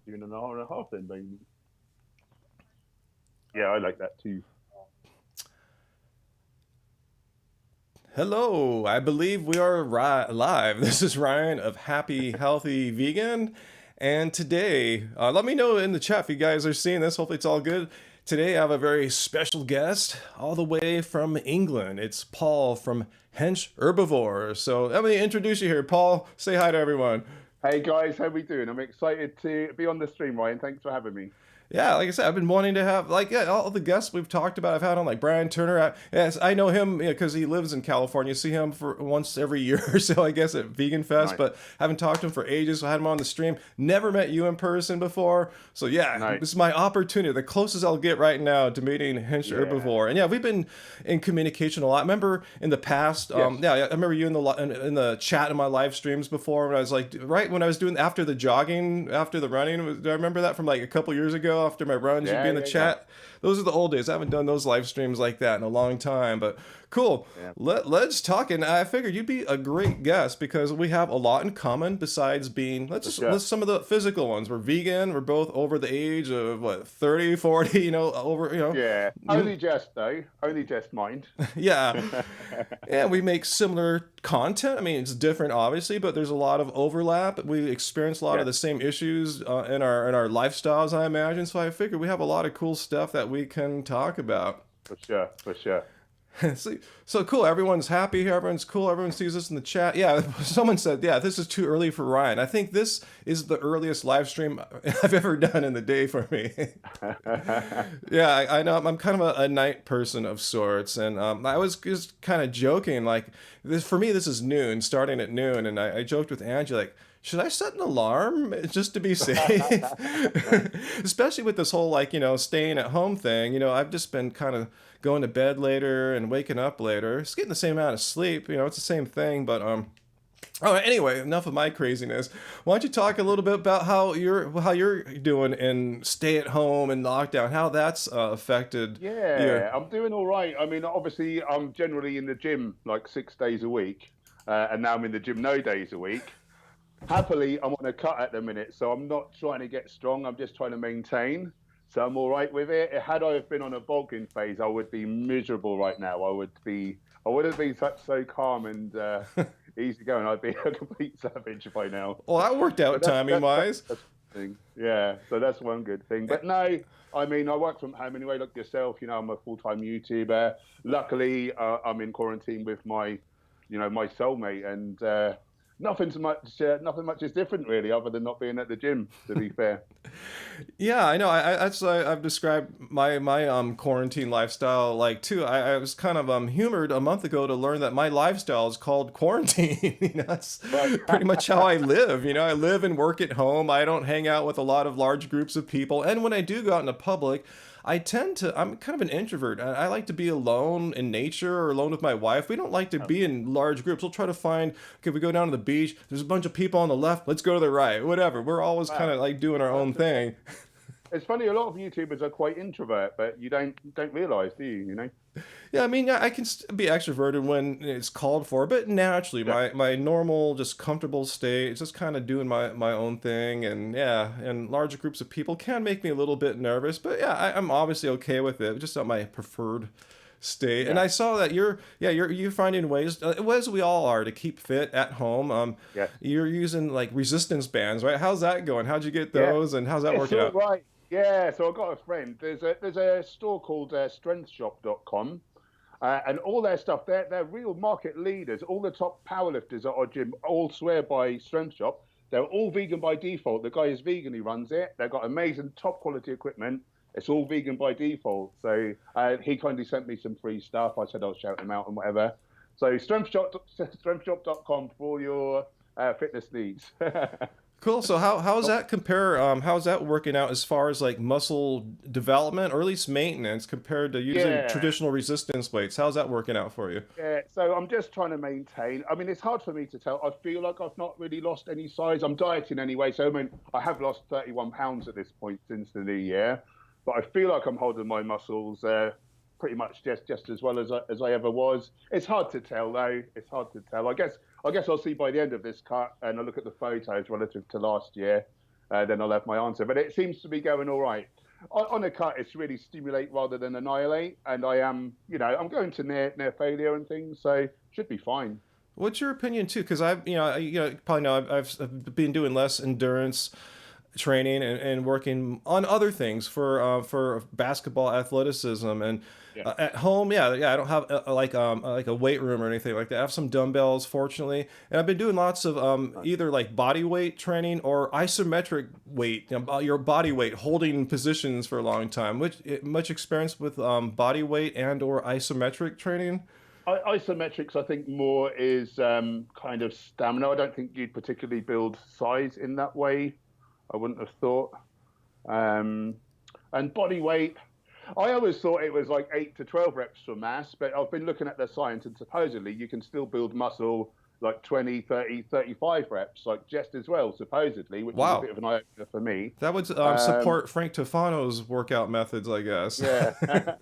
doing an hour and a half then, maybe. Yeah, I like that too. Hello, I believe we are live. This is Ryan of Happy Healthy Vegan. And today, let me know in the chat if you guys are seeing this. Hopefully, it's all good. Today, I have a very special guest all the way from England. It's Paul from Hench Herbivore. So, let me introduce you here. Paul, say hi to everyone. Hey guys, how we doing? I'm excited to be on the stream, Ryan. Thanks for having me. Yeah, like I said, I've been wanting to have all the guests we've talked about. I've had on like Brian Turner. Yes, I know him because he lives in California. See him for once every year or so, I guess, at Vegan Fest. Nice, But haven't talked to him for ages. So I had him on the stream. Never met you in person before. So yeah, nice. this is my opportunity. The closest I'll get right now to meeting Hench Yeah. Herbivore. And yeah, we've been in communication a lot. Remember in the past? Yes. Yeah, I remember you in in the chat in my live streams before when I was like right when I was doing after the jogging, after the running. Do I remember that from like a couple years ago after my runs? You'd be Yeah, in the yeah, yeah. chat. Those are the old days. I haven't done those live streams like that in a long time, but cool. Yeah, Let's talk. And I figured you'd be a great guest because we have a lot in common besides being, let's for just sure. list some of the physical ones. We're vegan. We're both over the age of what, 30, 40, Yeah. Only just though. Only just mind. yeah. And we make similar content. I mean, it's different, obviously, but there's a lot of overlap. We experience a lot of Yeah, the same issues in our lifestyles, I imagine. So I figure we have a lot of cool stuff that we can talk about. for sure, for sure. So cool. Everyone's happy here. Everyone's cool. Everyone sees this in the chat. Yeah, someone said, yeah, this is too early for Ryan. I think this is the earliest live stream I've ever done in the day for me. Yeah, I know. I'm kind of a night person of sorts, and I was just kind of joking. Like, this for me, this is noon, starting at noon, and I joked with Angie like, should I set an alarm just to be safe? Especially with this whole like staying at home thing. I've just been kind of going to bed later and waking up later. It's getting the same amount of sleep. It's the same thing, but Oh, anyway, enough of my craziness. Why don't you talk a little bit about how you're doing in stay at home and lockdown? How that's affected you? Yeah, I'm doing all right. I mean, obviously, I'm generally in the gym like 6 days a week, and now I'm in the gym no days a week. Happily, I'm on a cut at the minute, so I'm not trying to get strong. I'm just trying to maintain. So I'm all right with it. Had I have been on a bulking phase, I would be miserable right now. I would have been so calm and easy going. I'd be a complete savage by now. Well, that worked out But timing wise. that's the thing. Yeah, so that's one good thing. But no, I mean, I work from home anyway. Like yourself, I'm a full-time YouTuber. Luckily, I'm in quarantine with my soulmate, and nothing much is different really, other than not being at the gym. To be fair. Yeah, I know. That's I've described my quarantine lifestyle like too. I was kind of humored a month ago to learn that my lifestyle is called quarantine. That's Right. pretty much how I live. I live and work at home. I don't hang out with a lot of large groups of people, and when I do go out into public, I'm kind of an introvert. I like to be alone in nature or alone with my wife. We don't like to be in large groups. We'll try to find, okay, we go down to the beach, there's a bunch of people on the left, let's go to the right, whatever. We're always kind Wow. of like doing our own thing. It's funny. A lot of YouTubers are quite introvert, but you don't realize, do you? You know. Yeah, I mean, yeah, I can be extroverted when it's called for, but naturally, Yeah. my normal, just comfortable state, just kind of doing my own thing, and yeah, and larger groups of people can make me a little bit nervous, but yeah, I'm obviously okay with it. Just not my preferred state. And Yeah. I saw that you're finding ways, as we all are, to keep fit at home. Yes. You're using like resistance bands, right? How's that going? How'd you get Yeah. those, and how's that It's working all out? right. Yeah. So I've got a friend. There's a store called strengthshop.com. And all their stuff, they're real market leaders. All the top powerlifters at our gym all swear by Strength Shop. They're all vegan by default. The guy is vegan, he runs it. They've got amazing top quality equipment. It's all vegan by default. So he kindly sent me some free stuff. I said I'll shout him out and whatever. So strengthshop.com for all your fitness needs. Cool. So how's that compare? How's that working out as far as like muscle development or at least maintenance compared to using Yeah. traditional resistance weights? How's that working out for you? Yeah, so I'm just trying to maintain. I mean, it's hard for me to tell. I feel like I've not really lost any size. I'm dieting anyway, so I mean, I have lost 31 pounds at this point since the new year, but I feel like I'm holding my muscles pretty much just as well as I ever was. It's hard to tell though. It's hard to tell. I guess I'll see by the end of this cut and I look at the photos relative to last year. then I'll have my answer. But it seems to be going all right. On a cut, it's really stimulate rather than annihilate, and I am, I'm going to near failure and things, so should be fine. What's your opinion too? Because you probably know I've been doing less endurance training and working on other things for basketball athleticism and Yeah. at home. I don't have like a weight room or anything like that. I have some dumbbells, fortunately, and I've been doing lots of either like body weight training or isometric weight, your body weight holding positions for a long time. Much experience with body weight and or isometric training. Isometrics, I think more is kind of stamina. I don't think you'd particularly build size in that way. I wouldn't have thought. And body weight, I always thought it was like 8 to 12 reps for mass, but I've been looking at the science and supposedly you can still build muscle like 20, 30, 35 reps, like just as well, supposedly, which is a Wow. bit of an eye-opener for me. That would support Frank Tufano's workout methods, I guess. Yeah,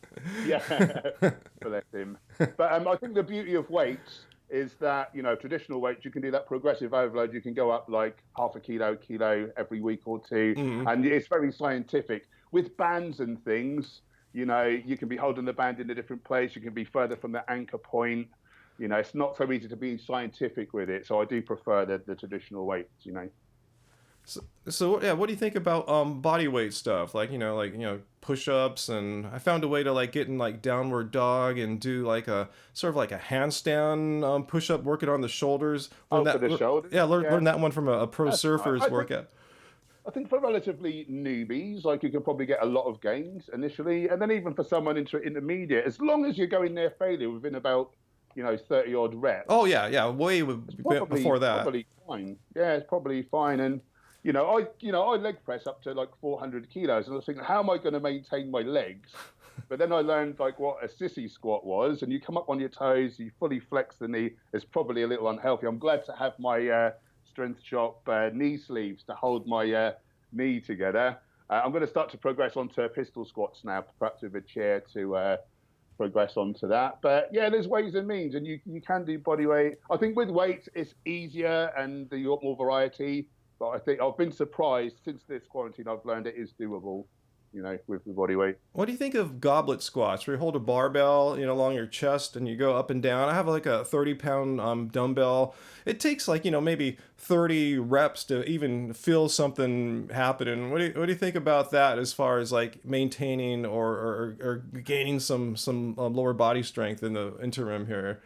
yeah, bless him. But I think the beauty of weights is that, traditional weights, you can do that progressive overload. You can go up like half a kilo every week or two. And it's very scientific. With bands and things, you can be holding the band in a different place. You can be further from the anchor point. It's not so easy to be scientific with it. So I do prefer the traditional weights, So yeah, what do you think about body weight stuff? Like push-ups, and I found a way to like get in like downward dog and do like a sort of like a handstand push-up, working on the shoulders. For the shoulders. Yeah, learn that one from a pro That's surfer's workout. I think for relatively newbies, like you can probably get a lot of gains initially, and then even for someone intermediate, as long as you're going near failure within about 30 odd reps. Oh yeah, way before that. Probably fine. Yeah, it's probably fine. And I leg press up to like 400 kilos, and I was thinking, how am I going to maintain my legs? But then I learned like what a sissy squat was, and you come up on your toes, you fully flex the knee. It's probably a little unhealthy. I'm glad to have my Strength Shop knee sleeves to hold my knee together. I'm going to start to progress onto pistol squats now, perhaps with a chair to progress onto that. But yeah, there's ways and means, and you can do body weight. I think with weights, it's easier and you got more variety. But I think I've been surprised since this quarantine. I've learned it is doable, with the body weight. What do you think of goblet squats, where you hold a barbell, along your chest and you go up and down? I have like a 30-pound dumbbell. It takes like, maybe 30 reps to even feel something happening. What do you think about that as far as like maintaining or gaining some lower body strength in the interim here?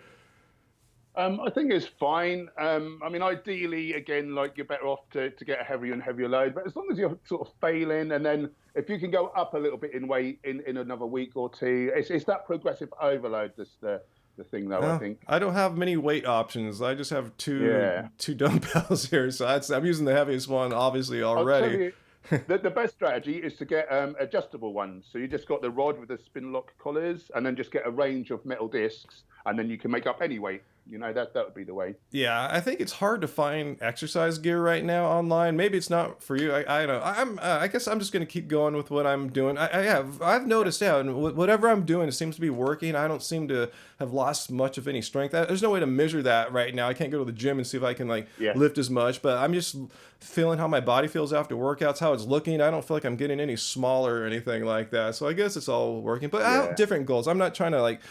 I think it's fine. Ideally, again, like you're better off to get a heavier and heavier load. But as long as you're sort of failing, and then if you can go up a little bit in weight in another week or two, it's that progressive overload that's the thing, though. I think I don't have many weight options. I just have two dumbbells here, so I'm using the heaviest one, obviously already. The best strategy is to get adjustable ones. So you just got the rod with the spin lock collars, and then just get a range of metal discs, and then you can make up any weight. That would be the way. Yeah, I think it's hard to find exercise gear right now online. Maybe it's not for you. I don't know. I guess I'm just gonna keep going with what I'm doing. I've noticed, and whatever I'm doing, it seems to be working. I don't seem to have lost much of any strength. There's no way to measure that right now. I can't go to the gym and see if I can lift as much. But I'm just feeling how my body feels after workouts, how it's looking. I don't feel like I'm getting any smaller or anything like that. So I guess it's all working. But I have different goals. I'm not trying to like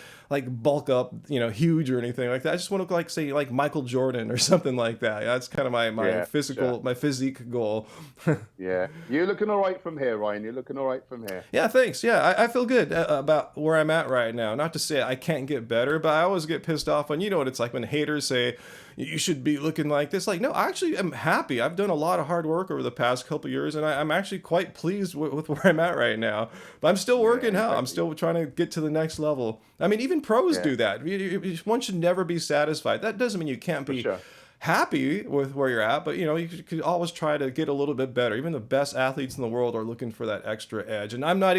bulk up, huge or anything like that. I just want to say Michael Jordan or something like that. That's kind of my physique goal. Yeah, you're looking all right from here, Ryan. You're looking all right from here. Yeah, thanks. Yeah, I feel good about where I'm at right now. Not to say I can't get better, but I always get pissed off when, what it's like when haters say you should be looking like this. Like, no, I actually am happy. I've done a lot of hard work over the past couple of years, and I'm actually quite pleased with where I'm at right now. But I'm still working out. I'm still trying to get to the next level. I mean, even pros do that. One should never be satisfied. That doesn't mean you can't be happy with where you're at, but you could always try to get a little bit better. Even the best athletes in the world are looking for that extra edge, and I'm not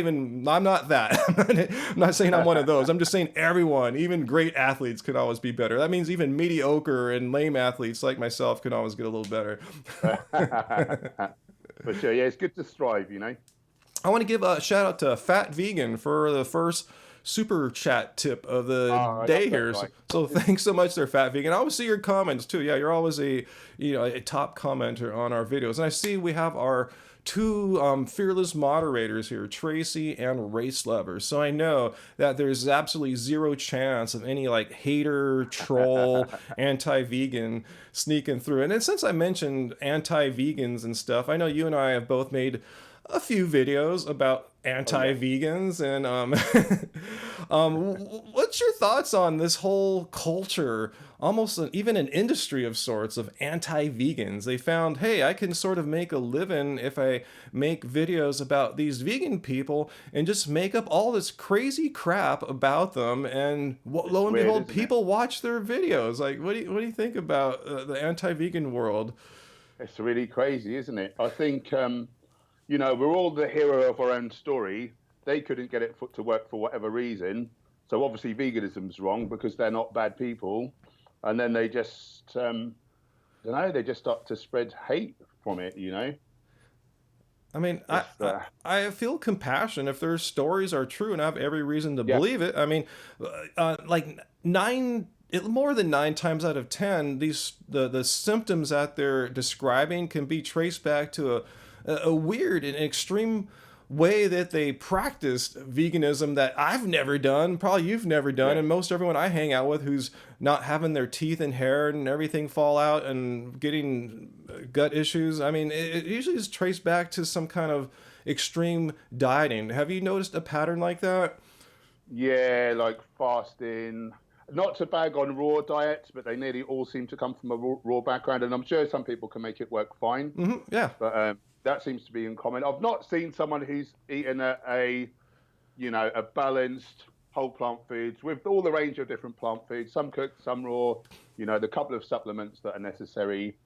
that. I'm not saying I'm one of those. I'm just saying everyone, even great athletes, can always be better. That means even mediocre and lame athletes like myself can always get a little better. For sure, yeah, it's good to strive, I want to give a shout out to Fat Vegan for the first super chat tip of the I love day that here. guy. So thanks so much there, Fat Vegan. I always see your comments too. Yeah, you're always a top commenter on our videos. And I see we have our two fearless moderators here, Tracy and Race Lovers. So I know that there's absolutely zero chance of any like hater, troll, anti-vegan sneaking through. And then since I mentioned anti-vegans and stuff, I know you and I have both made a few videos about Oh yeah. anti-vegans and what's your thoughts on this whole culture, almost even an industry of sorts of anti-vegans? They found, hey, I can sort of make a living if I make videos about these vegan people and just make up all this crazy crap about them, and It's lo and weird, behold, isn't it? people watch their videos. Like, what do you think about the anti-vegan world? It's really crazy, isn't it? I think we're all the hero of our own story. They couldn't get it to work for whatever reason. So obviously veganism's wrong because they're not bad people. And then they just, I don't know, they just start to spread hate from it. I mean, I feel compassion if their stories are true, and I have every reason to Yeah, believe it. I mean, like more than 9 times out of 10, the symptoms that they're describing can be traced back to a weird and extreme way that they practiced veganism that I've never done, probably you've never done, yeah, and most everyone I hang out with who's not having their teeth and hair and everything fall out and getting gut issues. I mean, it usually is traced back to some kind of extreme dieting. Have you noticed a pattern like that? yeah, like fasting. Not to bag on raw diets, but they nearly all seem to come from a raw background. And I'm sure some people can make it work fine. Yeah. But that seems to be in common. I've not seen someone who's eaten a balanced whole plant foods with all the range of different plant foods, some cooked, some raw, the couple of supplements that are necessary.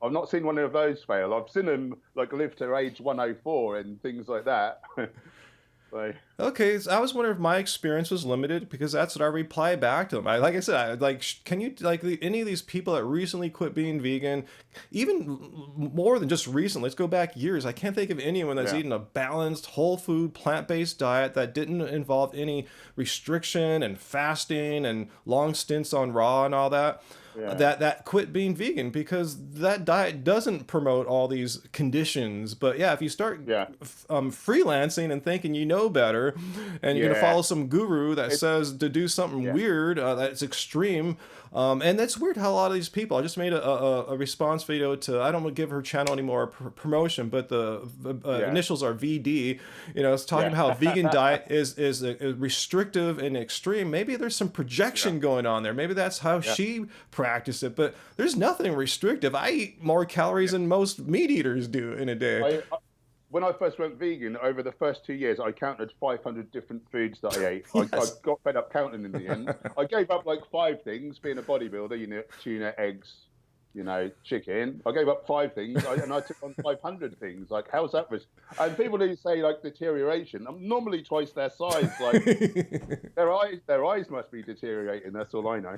I've not seen one of those fail. I've seen them like live to age 104 and things like that. So, Okay, so I was wondering if my experience was limited because that's what I reply back to them. Like I said, can you any of these people that recently quit being vegan, even more than just recently? Let's go back years. I can't think of anyone that's yeah, eaten a balanced, whole food, plant-based diet that didn't involve any restriction and fasting and long stints on raw and all that. yeah, That quit being vegan because that diet doesn't promote all these conditions. But yeah, if you start yeah, freelancing and thinking you know better, and you're gonna yeah, follow some guru that it, says to do something yeah, weird that's extreme, and that's weird how a lot of these people. I just made a response video to, I don't want to give her channel any more promotion, but the yeah, initials are VD. It's talking yeah, about how vegan diet is restrictive and extreme. Maybe there's some yeah, projection going on there. Maybe that's how yeah. she practiced it. But there's nothing restrictive. I eat more calories than most meat eaters do in a day. When I first went vegan, over the first 2 years, I counted 500 different foods that I ate. I Yes. got fed up counting in the end. I gave up like five things, being a bodybuilder, tuna, eggs, chicken. I gave up five things and I took on 500 things. Like, how's that? And people who say like deterioration, I'm normally twice their size. Like, their eyes must be deteriorating. That's all I know.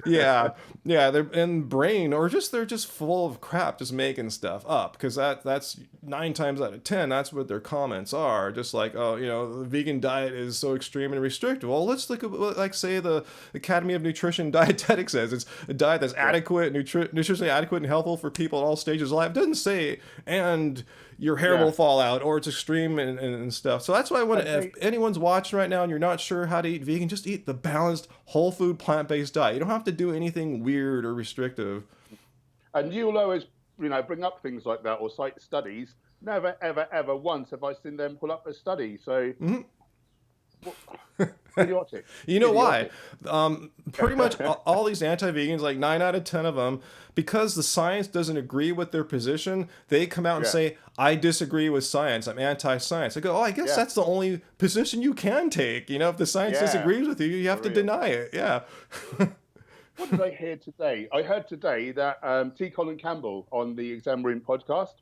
Yeah, yeah, they're in brain, or just they're just full of crap, just making stuff up. Because that's 9 times out of 10, that's what their comments are. Just like, oh, the vegan diet is so extreme and restrictive. Well, let's look at what, like, say, the Academy of Nutrition Dietetics says. It's a diet that's Yeah, adequate, nutritionally adequate and helpful for people at all stages of life. It doesn't say, and your hair will yeah. fall out, or it's extreme and stuff. So that's why I want And to, if anyone's watching right now and you're not sure how to eat vegan, just eat the balanced, whole food, plant-based diet. You don't have to do anything weird or restrictive. you'll always, bring up things like that or cite studies. Never, ever, ever once have I seen them pull up a study. So, idiotic, You know why? idiotic. Pretty much all these anti-vegans, like 9 out of 10 of them, because the science doesn't agree with their position, they come out and Yeah, say, I disagree with science. I'm anti-science. I go, oh, I guess yeah, that's the only position you can take. If the science yeah, disagrees with you, you have for to real. deny it. Yeah. What did I hear today? I heard today that T. Colin Campbell on the Exam Room podcast,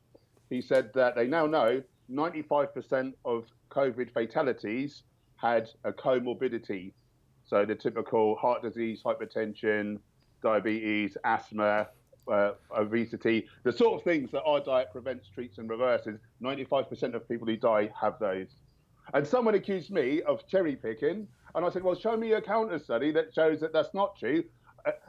he said that they now know 95% of COVID fatalities had a comorbidity. So the typical heart disease, hypertension, diabetes, asthma, obesity, the sort of things that our diet prevents, treats, and reverses. 95% of people who die have those. And someone accused me of cherry picking And I said, well, show me a counter study that shows that that's not true.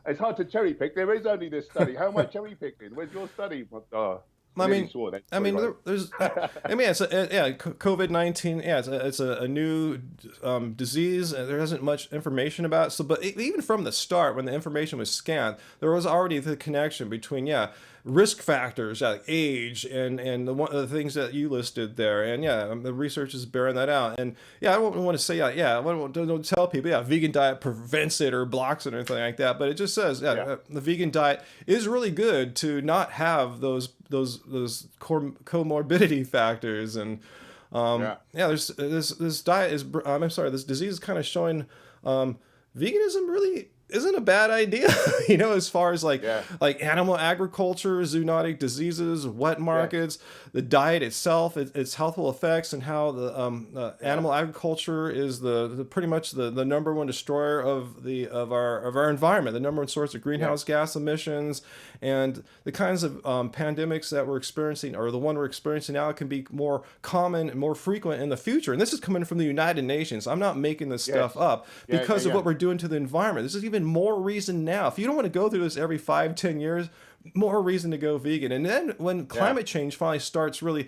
It's hard to cherry pick. There is only this study. How am I cherry picking? Where's your study? Oh, I I nearly mean, swore then. I Sorry, mean, Ryan. there's, I mean, COVID-19. Yeah, it's a new disease. There isn't much information about it. So, but even from the start, when the information was scanned, there was already the connection between risk factors like age and one of the things that you listed there, and the research is bearing that out. And I don't want to say don't tell people vegan diet prevents it or blocks it or anything like that, but it just says Yeah. the vegan diet is really good to not have those comorbidity factors. And Yeah. there's this diet is I'm sorry, this disease is kind of showing veganism really isn't a bad idea. As far as like Yeah. animal agriculture, zoonotic diseases, wet markets, the diet itself, its healthful effects, and how the animal agriculture is the pretty much the number one destroyer of our environment, the number one source of greenhouse gas emissions, and the kinds of pandemics that we're experiencing, or the one we're experiencing now, can be more common and more frequent in the future. And this is coming from the United Nations. I'm not making this stuff up because of what we're doing to the environment. This is even more reason now. If you don't want to go through this every 5-10 years, more reason to go vegan. And then when climate change finally starts really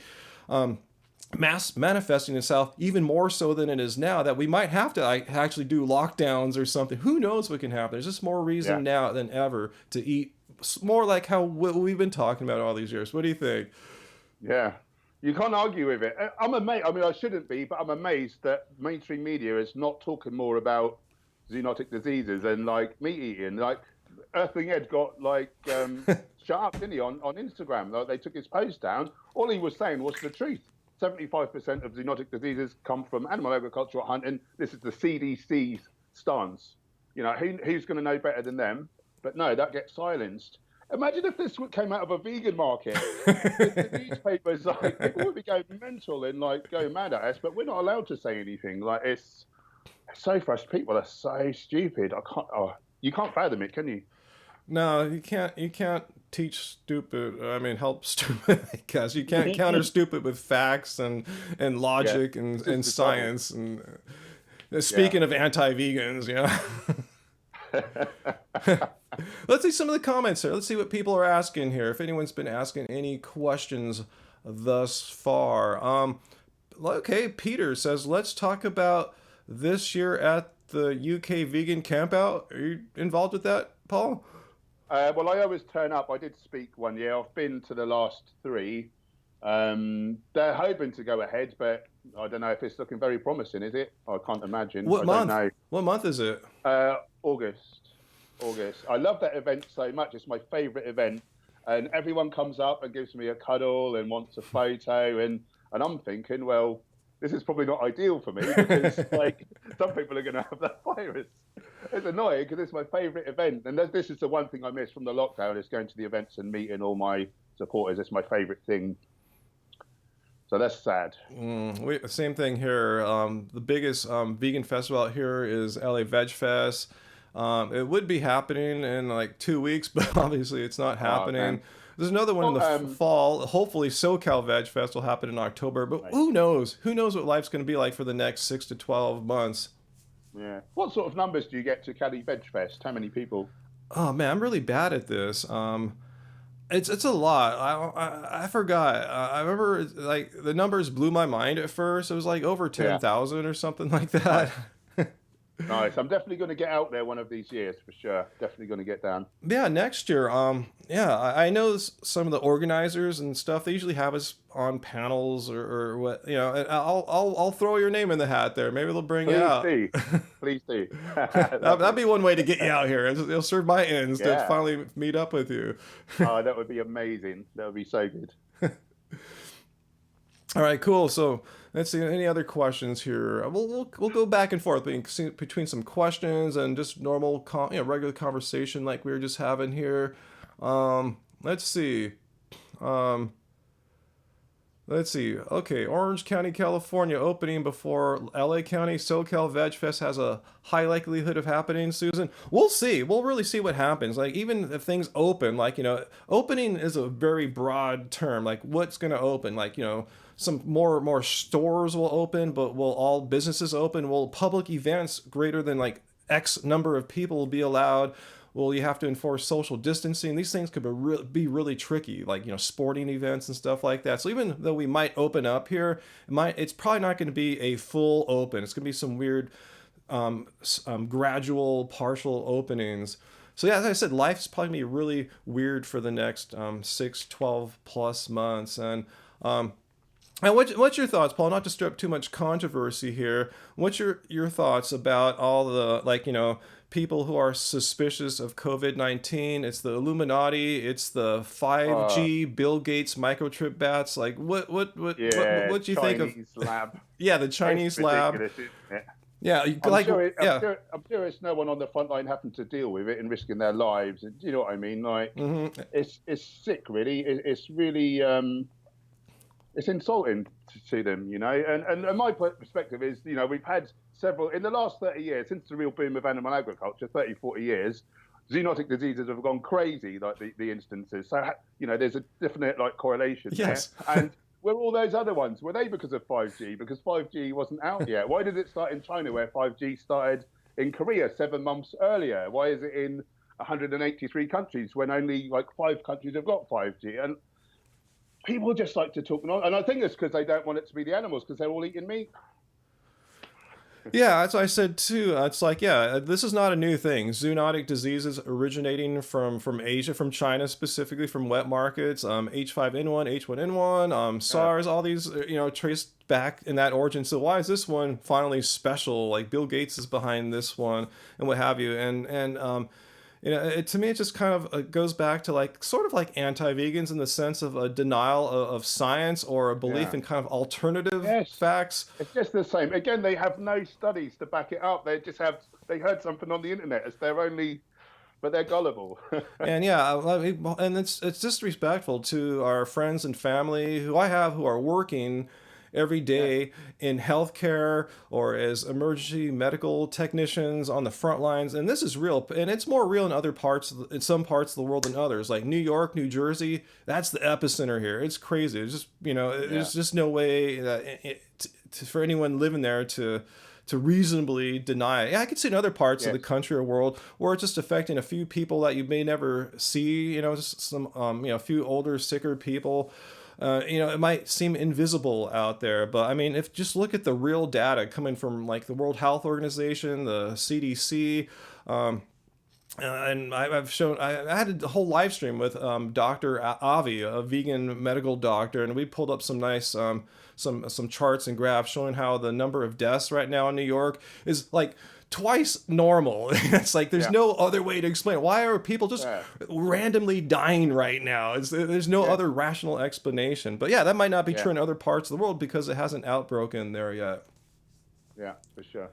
manifesting itself, even more so than it is now, that we might have to actually do lockdowns or something. Who knows what can happen? There's just more reason now than ever to eat more like how we've been talking about all these years. What do you think? Yeah. You can't argue with it. I'm amazed. I mean, I shouldn't be, but I'm amazed that mainstream media is not talking more about zoonotic diseases and like meat eating. Like Earthling Ed got shut up, didn't he, on Instagram? Like, they took his post down. All he was saying was the truth. 75% of zoonotic diseases come from animal agriculture or hunting. This is the CDC's stance. Who's going to know better than them? But no, that gets silenced. Imagine if this came out of a vegan market. The newspapers, people would be going mental and going mad at us, but we're not allowed to say anything. It's so frustrating. People are so stupid. You can't fathom it, can you? No, you can't. You can't teach stupid. I mean, help stupid. I guess you can't counter stupid with facts and logic and science. And speaking of anti-vegans, Let's see some of the comments here. Let's see what people are asking here. If anyone's been asking any questions thus far. Okay, Peter says, let's talk about this year at the UK vegan campout. Are you involved with that, Paul? Well, I always turn up. I did speak one year. I've been to the last 3. They're hoping to go ahead, but I don't know if it's looking very promising, is it? I can't imagine. What month? Don't know. What month is it? August. I love that event so much. It's my favourite event. And everyone comes up and gives me a cuddle and wants a photo. And I'm thinking, well, this is probably not ideal for me because some people are going to have that virus. It's annoying because it's my favourite event. And this is the one thing I miss from the lockdown, is going to the events and meeting all my supporters. It's my favourite thing. So that's sad. Same thing here. The biggest vegan festival out here is LA Veg Fest. It would be happening in 2 weeks, but obviously it's not happening. There's another one in the fall. Hopefully SoCal Veg Fest will happen in October, but who knows? Who knows what life's going to be like for the next 6 to 12 months? Yeah. What sort of numbers do you get to Cali Veg Fest? How many people? Oh man, I'm really bad at this. It's a lot. I forgot. I remember the numbers blew my mind at first. It was over 10,000 or something like that. Nice. I'm definitely going to get out there one of these years for sure. Definitely going to get down. Yeah, next year. I know some of the organizers and stuff. They usually have us on panels or what. And I'll throw your name in the hat there. Maybe they'll bring you out. Please do. That'd be one way to get you out here. It'll serve my ends to finally meet up with you. Oh, that would be amazing. That would be so good. All right, cool. So let's see. Any other questions here? We'll go back and forth between some questions and just normal, regular conversation like we were just having here. Let's see. Let's see. Okay, Orange County, California, opening before LA County. SoCal Veg Fest has a high likelihood of happening, Susan. We'll see. We'll really see what happens. Like, even if things open, like, opening is a very broad term. Like, what's going to open? Like, some more stores will open, but will all businesses open? Will public events greater than like X number of people be allowed? Well, you have to enforce social distancing. These things could be really tricky, like sporting events and stuff like that. So even though we might open up here, it's probably not going to be a full open. It's going to be some weird, gradual, partial openings. So yeah, as I said, life's probably going to be really weird for the next 6, 12 plus months. And what's your thoughts, Paul? Not to stir up too much controversy here. What's your thoughts about all the people who are suspicious of COVID-19? It's the Illuminati. It's the 5G, Bill Gates microchip bats. Like what do you think of? Chinese lab. Yeah, the Chinese lab. Isn't it? Yeah, I'm sure it's no one on the front line having to deal with it and risking their lives. Do you know what I mean? Like, it's sick, really. It's really. It's insulting to them, and my perspective is, we've had several, in the last 30 years, since the real boom of animal agriculture, 30, 40 years, zoonotic diseases have gone crazy, like the instances. So, there's a definite correlation there. And were all those other ones, were they because of 5G? Because 5G wasn't out yet. Why did it start in China where 5G started in Korea 7 months earlier? Why is it in 183 countries when only 5 countries have got 5G? And people just like to talk, and I think it's because they don't want it to be the animals, because they're all eating meat. Yeah, as I said too. It's like, this is not a new thing. Zoonotic diseases originating from Asia, from China specifically, from wet markets. H5N1, H1N1, SARS, all these, traced back in that origin. So why is this one finally special? Like Bill Gates is behind this one, and what have you, and to me, it just kind of goes back to sort of like anti-vegans in the sense of a denial of science or a belief in kind of alternative facts. It's just the same. Again, they have no studies to back it up. They heard something on the internet. It's their only, but they're gullible. And and it's disrespectful to our friends and family who are working every day in healthcare or as emergency medical technicians on the front lines. And this is real, and it's more real in some parts of the world than others. Like New York, New Jersey, that's the epicenter here. It's crazy. It's just, there's just no way that for anyone living there to reasonably deny it. Yeah, I could see in other parts of the country or world where it's just affecting a few people that you may never see, just some, a few older, sicker people. It might seem invisible out there, but I mean, if just look at the real data coming from the World Health Organization, the CDC, and I had a whole live stream with Dr. Avi, a vegan medical doctor, and we pulled up some nice some charts and graphs showing how the number of deaths right now in New York is twice normal. It's there's no other way to explain it. Why are people just randomly dying right now? There's no other rational explanation. But that might not be true in other parts of the world because it hasn't outbroken there yet. Yeah, for sure.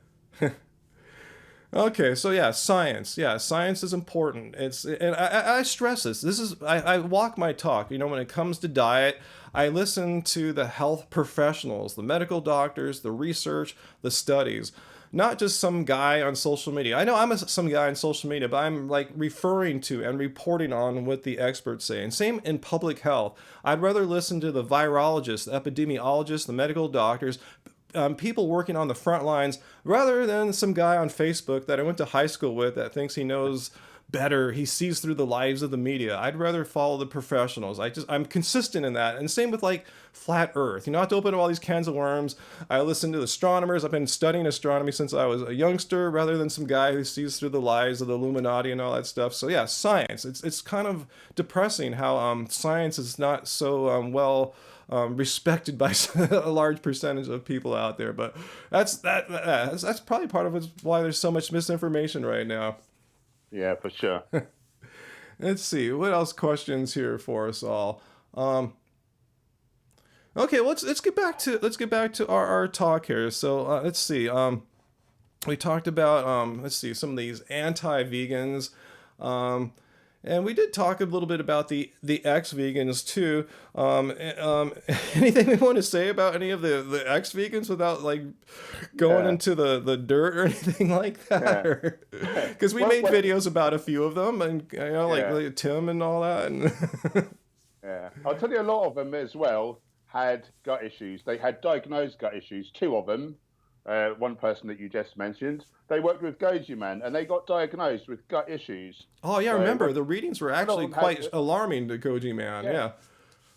Okay, so science. Yeah, science is important. And I stress this. I walk my talk. When it comes to diet, I listen to the health professionals, the medical doctors, the research, the studies. Not just some guy on social media. I know I'm some guy on social media, but I'm referring to and reporting on what the experts say. And same in public health. I'd rather listen to the virologists, the epidemiologists, the medical doctors, people working on the front lines, rather than some guy on Facebook that I went to high school with that thinks he knows better. He sees through the lies of the media. I'd rather follow the professionals. I'm consistent in that. And same with flat earth. Not to open up all these cans of worms. I listen to astronomers. I've been studying astronomy since I was a youngster, rather than some guy who sees through the lies of the Illuminati and all that stuff. So science. It's kind of depressing how science is not so well respected by a large percentage of people out there. But that's probably part of why there's so much misinformation right now. Yeah, for sure. Let's see what else questions here for us all. Okay, let's get back to our talk here. So let's see. We talked about some of these anti-vegans. And we did talk a little bit about the ex-vegans too. Anything we want to say about any of the ex-vegans without like going Yeah, into the dirt or anything like yeah. that? Because we Well, made videos about a few of them, and yeah, like Tim and all that. And yeah. I'll tell you, a lot of them as well had gut issues. They had diagnosed gut issues. Two of them. One person that you just mentioned, they worked with Goji Man, and they got diagnosed with gut issues. oh yeah, So remember the readings were one of actually them had, quite alarming to Koji Man. yeah,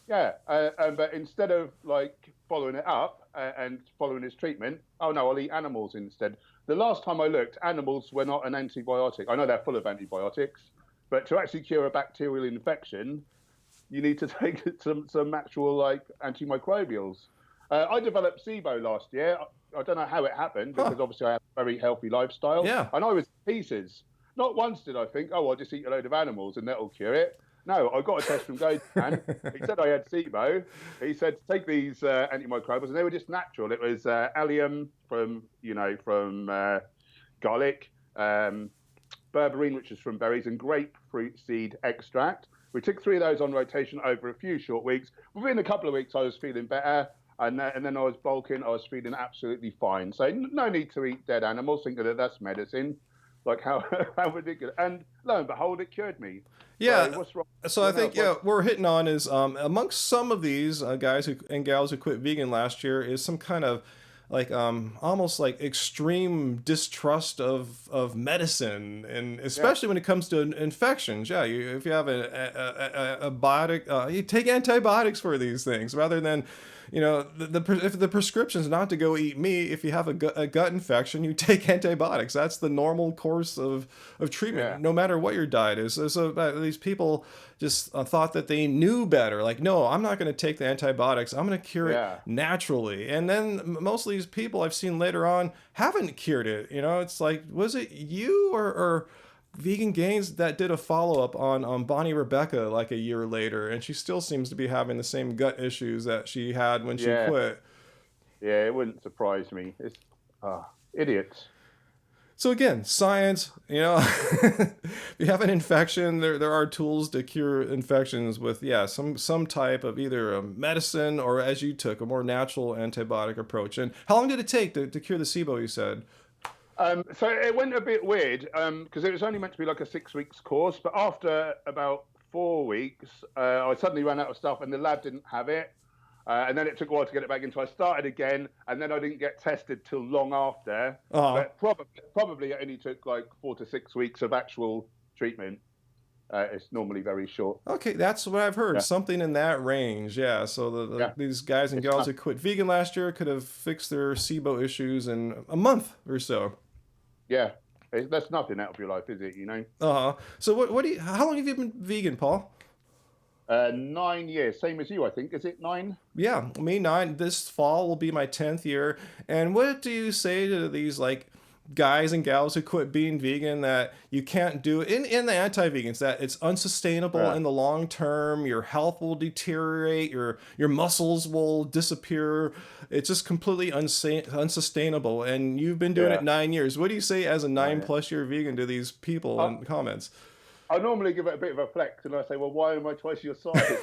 Yeah. yeah. But instead of like following it up and following his treatment, oh no, I'll eat animals instead. The last time I looked, animals were not an antibiotic. I know they're full of antibiotics, but to actually cure a bacterial infection, you need to take some actual like antimicrobials. I developed SIBO last year. I don't know how it happened Huh. because obviously I have a very healthy lifestyle, Yeah. and I was in pieces. Not once did I think, oh, I'll just eat a load of animals and that'll cure it. No, I got a test from Gojan. He said I had SIBO. He said take these antimicrobials, and they were just natural. It was allium from garlic, berberine, which is from berries, and grapefruit seed extract. We took 3 of those on rotation over a few short weeks. Within a couple of weeks, I was feeling better. And then I was bulking. I was feeling absolutely fine. So no need to eat dead animals, thinking that that's medicine. Like how ridiculous. And lo and behold, it cured me. Yeah. So what's wrong? So I think what we're hitting on is amongst some of these guys and gals who quit vegan last year is some kind of like almost like extreme distrust of medicine, and especially when it comes to infections. Yeah, if you have a biotic, you take antibiotics for these things rather than, if the prescription's not to go eat meat. If you have a gut infection, you take antibiotics. That's the normal course of treatment, no matter what your diet is. So these people just thought that they knew better. Like, no, I'm not going to take the antibiotics. I'm going to cure it naturally. And then most of these people I've seen later on haven't cured it. It's like, was it you or Vegan Gains that did a follow-up on Bonnie Rebecca like a year later, and she still seems to be having the same gut issues that she had when she quit. Yeah, it wouldn't surprise me. It's idiots. So again, science, if you have an infection, there are tools to cure infections with, some type of either a medicine or, as you took, a more natural antibiotic approach. And how long did it take to cure the SIBO, you said? So it went a bit weird because it was only meant to be like a 6 weeks course. But after about 4 weeks, I suddenly ran out of stuff and the lab didn't have it. And then it took a while to get it back in. So I started again, and then I didn't get tested till long after. But probably it only took like 4 to 6 weeks of actual treatment. It's normally very short. Okay, that's what I've heard. Something in that range. Yeah. So these guys and gals who quit vegan last year could have fixed their SIBO issues in a month or so. Yeah. That's nothing out of your life, is it? So how long have you been vegan, Paul? 9 years, same as you, I think. Is it 9? Yeah, me 9. This fall will be my 10th year. And what do you say to these like guys and gals who quit being vegan that you can't do in the anti-vegans, that it's unsustainable in the long term, your health will deteriorate, your muscles will disappear, it's just completely unsustainable, and you've been doing it 9 years. What do you say as a 9+ year vegan to these people in comments? I normally give it a bit of a flex, and I say, well, why am I twice your size?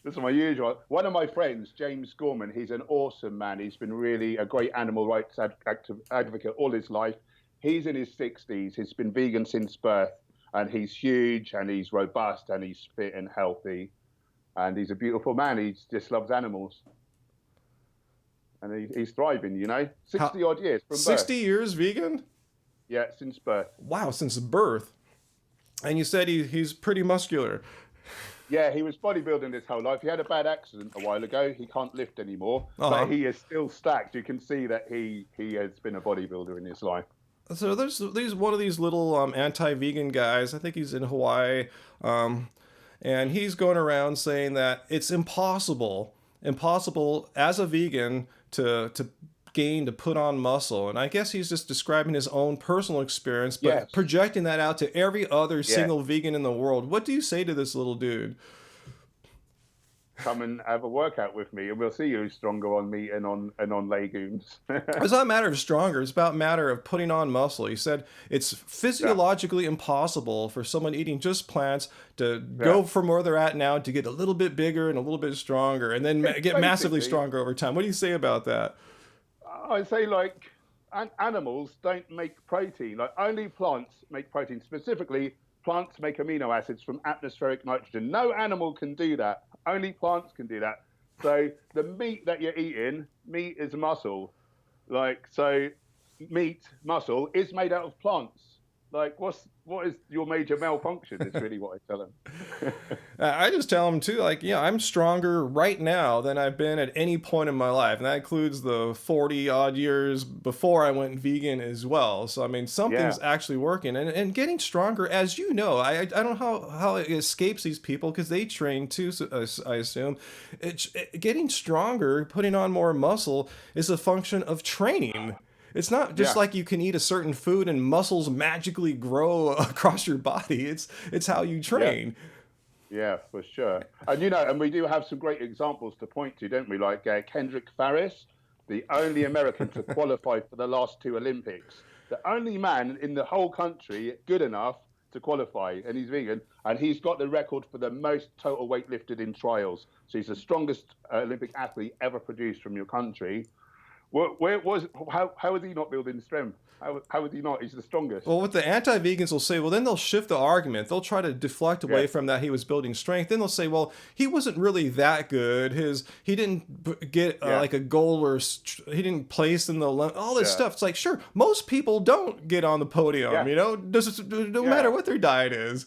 This is my usual. One of my friends, James Gorman, he's an awesome man. He's been really a great animal rights advocate all his life. He's in his 60s. He's been vegan since birth, and he's huge, and he's robust, and he's fit and healthy, and he's a beautiful man. He just loves animals, and he's thriving. 60 odd years from birth. 60 years vegan? Yeah, since birth. Wow, since birth. And you said he's pretty muscular. Yeah, he was bodybuilding his whole life. He had a bad accident a while ago. He can't lift anymore, but he is still stacked. You can see that he has been a bodybuilder in his life. So there's one of these little anti-vegan guys. I think he's in Hawaii, and he's going around saying that it's impossible as a vegan to put on muscle. And I guess he's just describing his own personal experience, but projecting that out to every other single vegan in the world. What do you say to this little dude? come and have a workout with me, and we'll see who's stronger on meat and on legumes. It's not a matter of stronger. It's about a matter of putting on muscle. He said it's Yeah, physiologically impossible for someone eating just plants to yeah. go from where they're at now to get a little bit bigger and a little bit stronger and then It's get massively basically, stronger over time. What do you say about that? I say, like, animals don't make protein. Like, only plants make protein. Specifically, plants make amino acids from atmospheric nitrogen. No animal can do that. Only plants can do that. So the meat that you're eating, meat is muscle. Like, so meat, muscle is made out of plants. Like, what is your major malfunction? Is really what I tell them. I just tell them too, like, yeah, I'm stronger right now than I've been at any point in my life. And that includes the 40 odd years before I went vegan as well. So, I mean, Yeah, something's actually working and getting stronger, as you know. I don't know how it escapes these people because they train too, so, I assume. Getting stronger, putting on more muscle is a function of training. It's not just yeah. like you can eat a certain food and muscles magically grow across your body. It's how you Yeah, train. yeah, for sure. And and we do have some great examples to point to, don't we? Like Kendrick Farris, the only American to qualify for the last two Olympics, the only man in the whole country good enough to qualify, and he's vegan, and he's got the record for the most total weight lifted in trials. So he's the strongest Olympic athlete ever produced from your country. Where was how is he not building strength? How is he not? He's the strongest. Well, what the anti-vegans will say, well, then they'll shift the argument. They'll try to deflect away Yeah, from that he was building strength. Then they'll say, well, he wasn't really that good. He didn't get yeah, like a goal or he didn't place in the all this sure. stuff. It's like, sure, most people don't get on the podium. Yeah, You know, no matter yeah. what their diet is.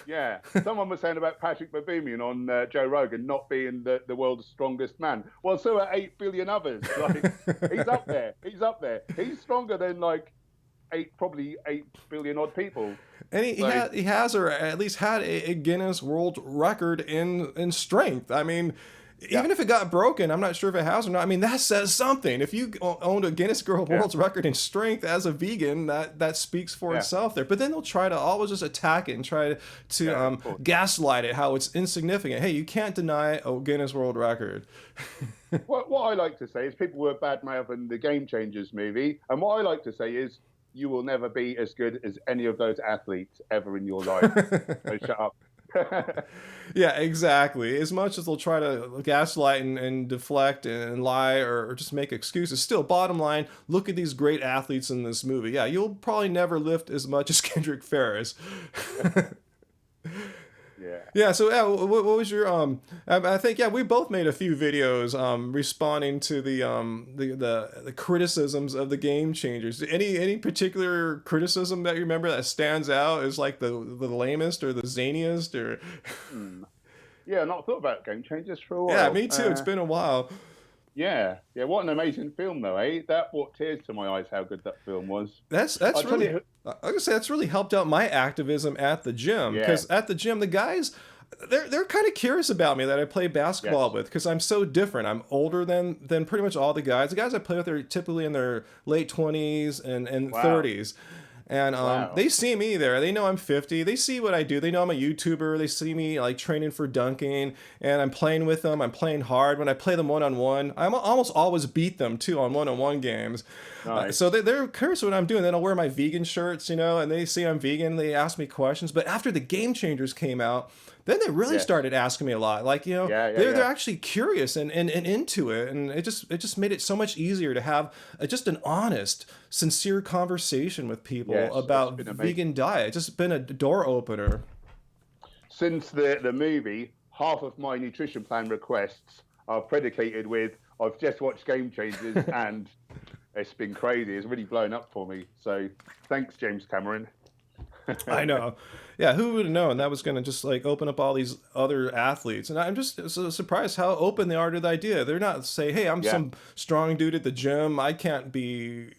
Yeah, someone was saying about Patrick Baboumian on Joe Rogan not being the world's strongest man. Well, so are 8 billion others. Like he's up there. He's up there. He's stronger than like probably 8 billion odd people. And So he has, or at least had, a Guinness World Record in strength. I mean, yeah, even if it got broken, I'm not sure if it has or not. I mean, that says something. If you owned a Guinness yeah, World Record in strength as a vegan, that speaks for yeah, itself there. But then they'll try to always just attack it and try to yeah. Of course. gaslight it, how it's insignificant. Hey, you can't deny a Guinness World Record. What I like to say is people were bad mouthing the Game Changers movie, and what I like to say is you will never be as good as any of those athletes ever in your life. So shut up. Yeah, exactly. As much as they'll try to gaslight and deflect and lie or just make excuses, still, bottom line, look at these great athletes in this movie. Yeah, you'll probably never lift as much as Kendrick Farris. Yeah. Yeah, so yeah, what was your I think yeah, we both made a few videos responding to the criticisms of the Game Changers. Any particular criticism that you remember that stands out as like the lamest or the zaniest or Hmm. Yeah, not thought about Game Changers for a Yeah, while. me too. It's been a while. Yeah, yeah. What an amazing film, though, eh? That brought tears to my eyes. How good that film was. That's I'll tell really you. I was gonna say that's really helped out my activism at the gym Yeah. because at the gym the guys they're kind of curious about me that I play basketball Yes. with because I'm so different. I'm older than pretty much all the guys. The guys I play with are typically in their late 20s and Wow. 30s. And Wow. they see me there. They know I'm 50. They see what I do. They know I'm a YouTuber. They see me like training for dunking, and I'm playing with them. I'm playing hard. When I play them one-on-one, I almost always beat them too on one-on-one games. So Nice. they're curious what I'm doing. Then I'll wear my vegan shirts, and they see I'm vegan. They ask me questions. But after the Game Changers came out, then they really Yes. started asking me a lot. Like, Yeah. Yeah. they're Yeah. actually curious and into it. And it just made it so much easier to have just an honest, sincere conversation with people Yes. It's about been amazing. vegan diet. It's just been a door opener. Since the movie, half of my nutrition plan requests are predicated with I've just watched Game Changers and it's been crazy. It's really blown up for me. So thanks, James Cameron. I know. Yeah, who would have known that was going to just like open up all these other athletes? And I'm just so surprised how open they are to the idea. They're not say, "Hey, I'm Yeah. some strong dude at the gym. I can't be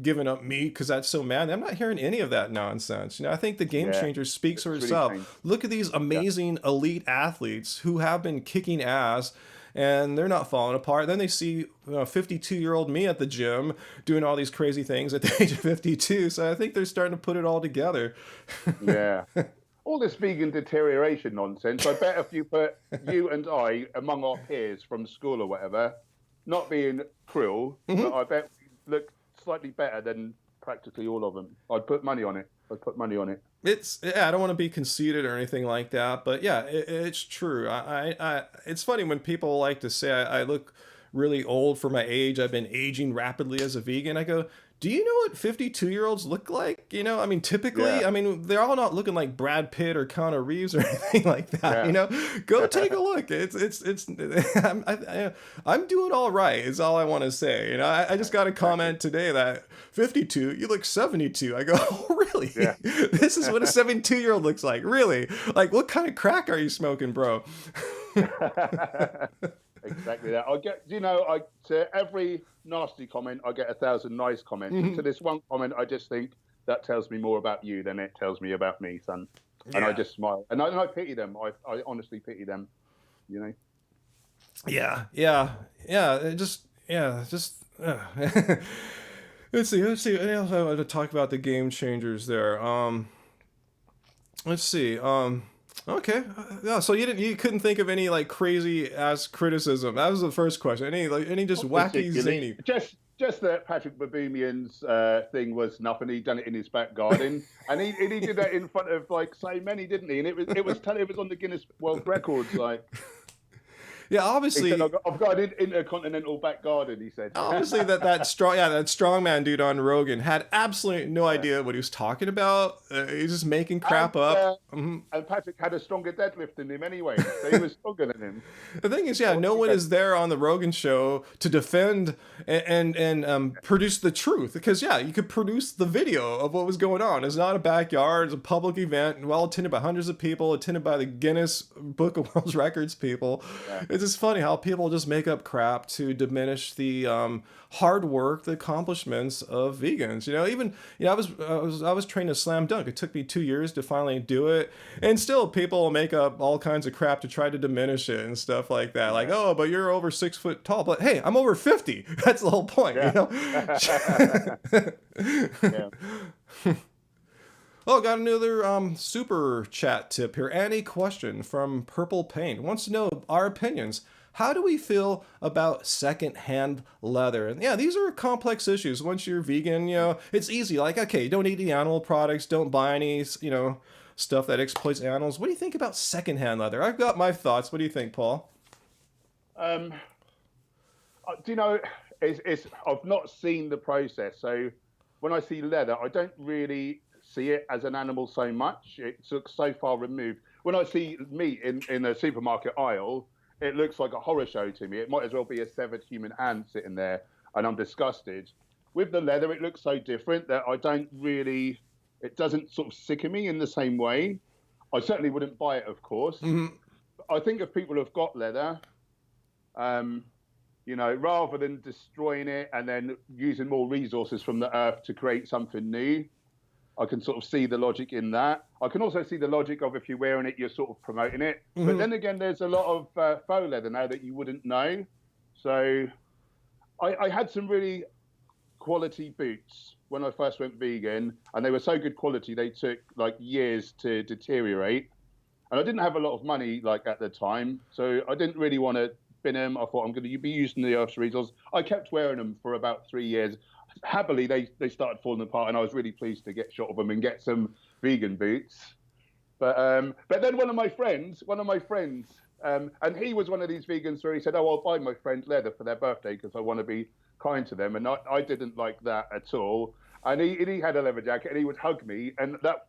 giving up meat because that's so mad." I'm not hearing any of that nonsense. I think the Game Yeah. Changer speaks It's for really itself. changed. Look at these Yeah. amazing elite athletes who have been kicking ass and they're not falling apart. Then they see 52-year-old me at the gym doing all these crazy things at the age of 52. So I think they're starting to put it all together. Yeah. all this vegan deterioration nonsense. I bet if you put you and I among our peers from school or whatever, not being cruel, but I bet we look slightly better than practically all of them. I'd put money on it. I'd put money on it. It's yeah, I don't want to be conceited or anything like that, but yeah, it's true. It's funny when people like to say I look really old for my age. I've been aging rapidly as a vegan. I go, do you know what 52-year-olds look like? You know, I mean, typically, Yeah. I mean, they're all not looking like Brad Pitt or Keanu Reeves or anything like that. Yeah. You know, go take a look. I'm doing all right. Is all I want to say. You know, I just got a comment today that 52, you look 72. I go, oh, really? Yeah. This is what a 72-year-old looks like. Really? Like, what kind of crack are you smoking, bro? Exactly that. I get, to every nasty comment, I get 1,000 nice comments. And to this one comment, I just think that tells me more about you than it tells me about me, son. And I just smile. And I pity them. I honestly pity them, you know? Yeah. Just. Let's see. What else I want to talk about the game changers there. Let's see. Okay. Yeah. So you couldn't think of any like crazy ass criticism. That was the first question. Any just wacky zany. Just that Patrick Baboumian's thing was nothing. He'd done it in his back garden, and he did that in front of like so many, didn't he? And it was on the Guinness World Records, like. Yeah, obviously. He said, I've got an intercontinental back garden, he said. Obviously, that strongman dude on Rogan had absolutely no idea what he was talking about. He's just making crap up. And Patrick had a stronger deadlift than him anyway, so he was stronger than him. The thing is, no one is there on the Rogan show to defend and produce the truth. Because, you could produce the video of what was going on. It's not a backyard. It's a public event, well attended by hundreds of people, attended by the Guinness Book of World Records people. Yeah. It's just funny how people just make up crap to diminish the hard work, the accomplishments of vegans. I was trained to slam dunk. It took me 2 years to finally do it, and still people make up all kinds of crap to try to diminish it and stuff like that. Like, oh, but you're over 6 foot tall. But hey, I'm over 50. That's the whole point. Yeah. Oh, got another super chat tip here. Any question from Purple Pain wants to know our opinions. How do we feel about secondhand leather? And yeah, these are complex issues. Once you're vegan, it's easy. Like, okay, don't eat any animal products. Don't buy any, stuff that exploits animals. What do you think about secondhand leather? I've got my thoughts. What do you think, Paul? I've not seen the process. So when I see leather, I don't really see it as an animal so much. It looks so far removed. When I see meat in a supermarket aisle, it looks like a horror show to me. It might as well be a severed human hand sitting there, and I'm disgusted. With the leather, it looks so different that it doesn't sort of sicken me in the same way. I certainly wouldn't buy it, of course. Mm-hmm. I think if people have got leather, rather than destroying it and then using more resources from the earth to create something new, I can sort of see the logic in that. I can also see the logic of if you're wearing it, you're sort of promoting it. Mm-hmm. But then again, there's a lot of faux leather now that you wouldn't know. So I had some really quality boots when I first went vegan, and they were so good quality, they took like years to deteriorate. And I didn't have a lot of money like at the time, so I didn't really want to bin them. I thought I'm going to be using the earth's resources. I kept wearing them for about 3 years. Happily, they started falling apart, and I was really pleased to get shot of them and get some vegan boots. But then one of my friends, and he was one of these vegans where he said, "Oh, I'll buy my friend leather for their birthday because I want to be kind to them." And I didn't like that at all. And he had a leather jacket, and he would hug me, and that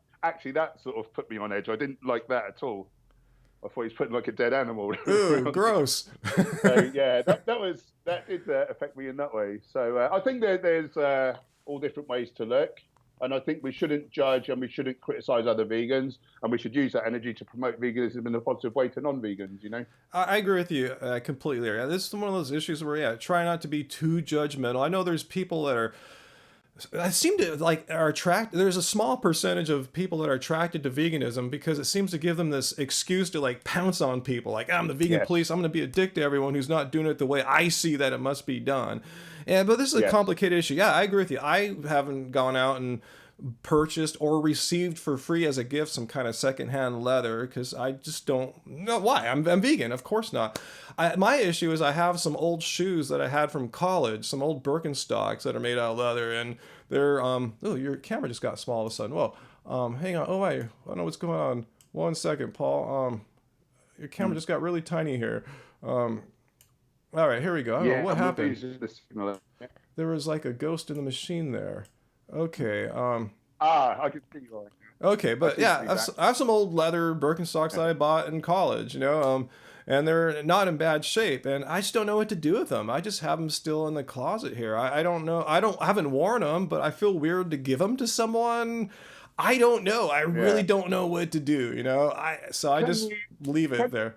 sort of put me on edge. I didn't like that at all. I thought he was putting like a dead animal. Ooh, gross. So yeah, that did affect me in that way. So I think there's all different ways to look, and I think we shouldn't judge and we shouldn't criticize other vegans, and we should use that energy to promote veganism in a positive way to non-vegans. I agree with you completely. This is one of those issues where try not to be too judgmental. I know there's people that seem to are attracted. There's a small percentage of people that are attracted to veganism because it seems to give them this excuse to pounce on people. Like, I'm the vegan police. I'm going to be a dick to everyone who's not doing it the way I see that it must be done. But this is a complicated issue. Yeah, I agree with you. I haven't gone out and purchased or received for free as a gift some kind of secondhand leather, because I just don't know why. I'm vegan, of course not. My issue is I have some old shoes that I had from college, some old Birkenstocks that are made out of leather, and they're oh, your camera just got small all of a sudden. Whoa, hang on. Oh wait, I don't know what's going on. 1 second, Paul. Your camera just got really tiny here. All right, here we go. I don't know Yeah, what I'm happened. losing the signal. There was like a ghost in the machine there. Okay. I can see you. Okay, I but can yeah, see I have some old leather Birkenstocks that I bought in college, and they're not in bad shape, and I just don't know what to do with them. I just have them still in the closet here. I don't know. I haven't worn them, but I feel weird to give them to someone. I don't know. I really Yeah. don't know what to do, so I Can just you leave it can, there.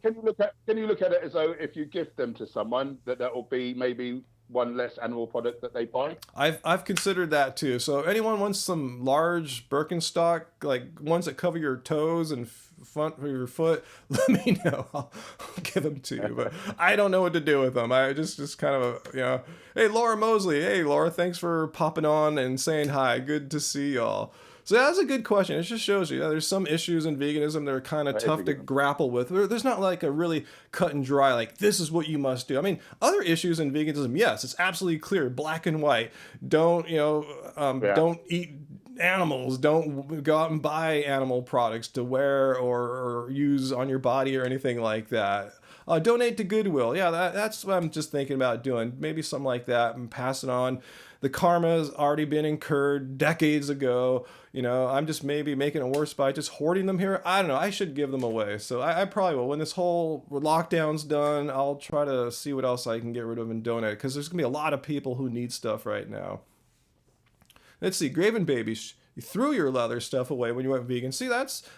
can you look at it as though if you gift them to someone that will be maybe one less animal product that they buy? I've considered that too. So anyone wants some large Birkenstock, like ones that cover your toes and front of your foot, let me know. I'll give them to you. But I don't know what to do with them. I just kind of hey Laura Mosley, hey Laura, thanks for popping on and saying hi. Good to see y'all. So that's a good question. It just shows you there's some issues in veganism that are kind of That is tough a to good one. grapple with. There's not like a really cut and dry, like, this is what you must do. I mean, other issues in veganism, yes, it's absolutely clear, black and white. Don't, Yeah. don't eat animals. Don't go out and buy animal products to wear or use on your body or anything like that. Donate to Goodwill. Yeah, that's what I'm just thinking about doing. Maybe something like that and pass it on. The karma has already been incurred decades ago. I'm just maybe making it worse by just hoarding them here. I don't know. I should give them away. So I probably will. When this whole lockdown's done, I'll try to see what else I can get rid of and donate, because there's going to be a lot of people who need stuff right now. Let's see. Graven Baby, you threw your leather stuff away when you went vegan. See,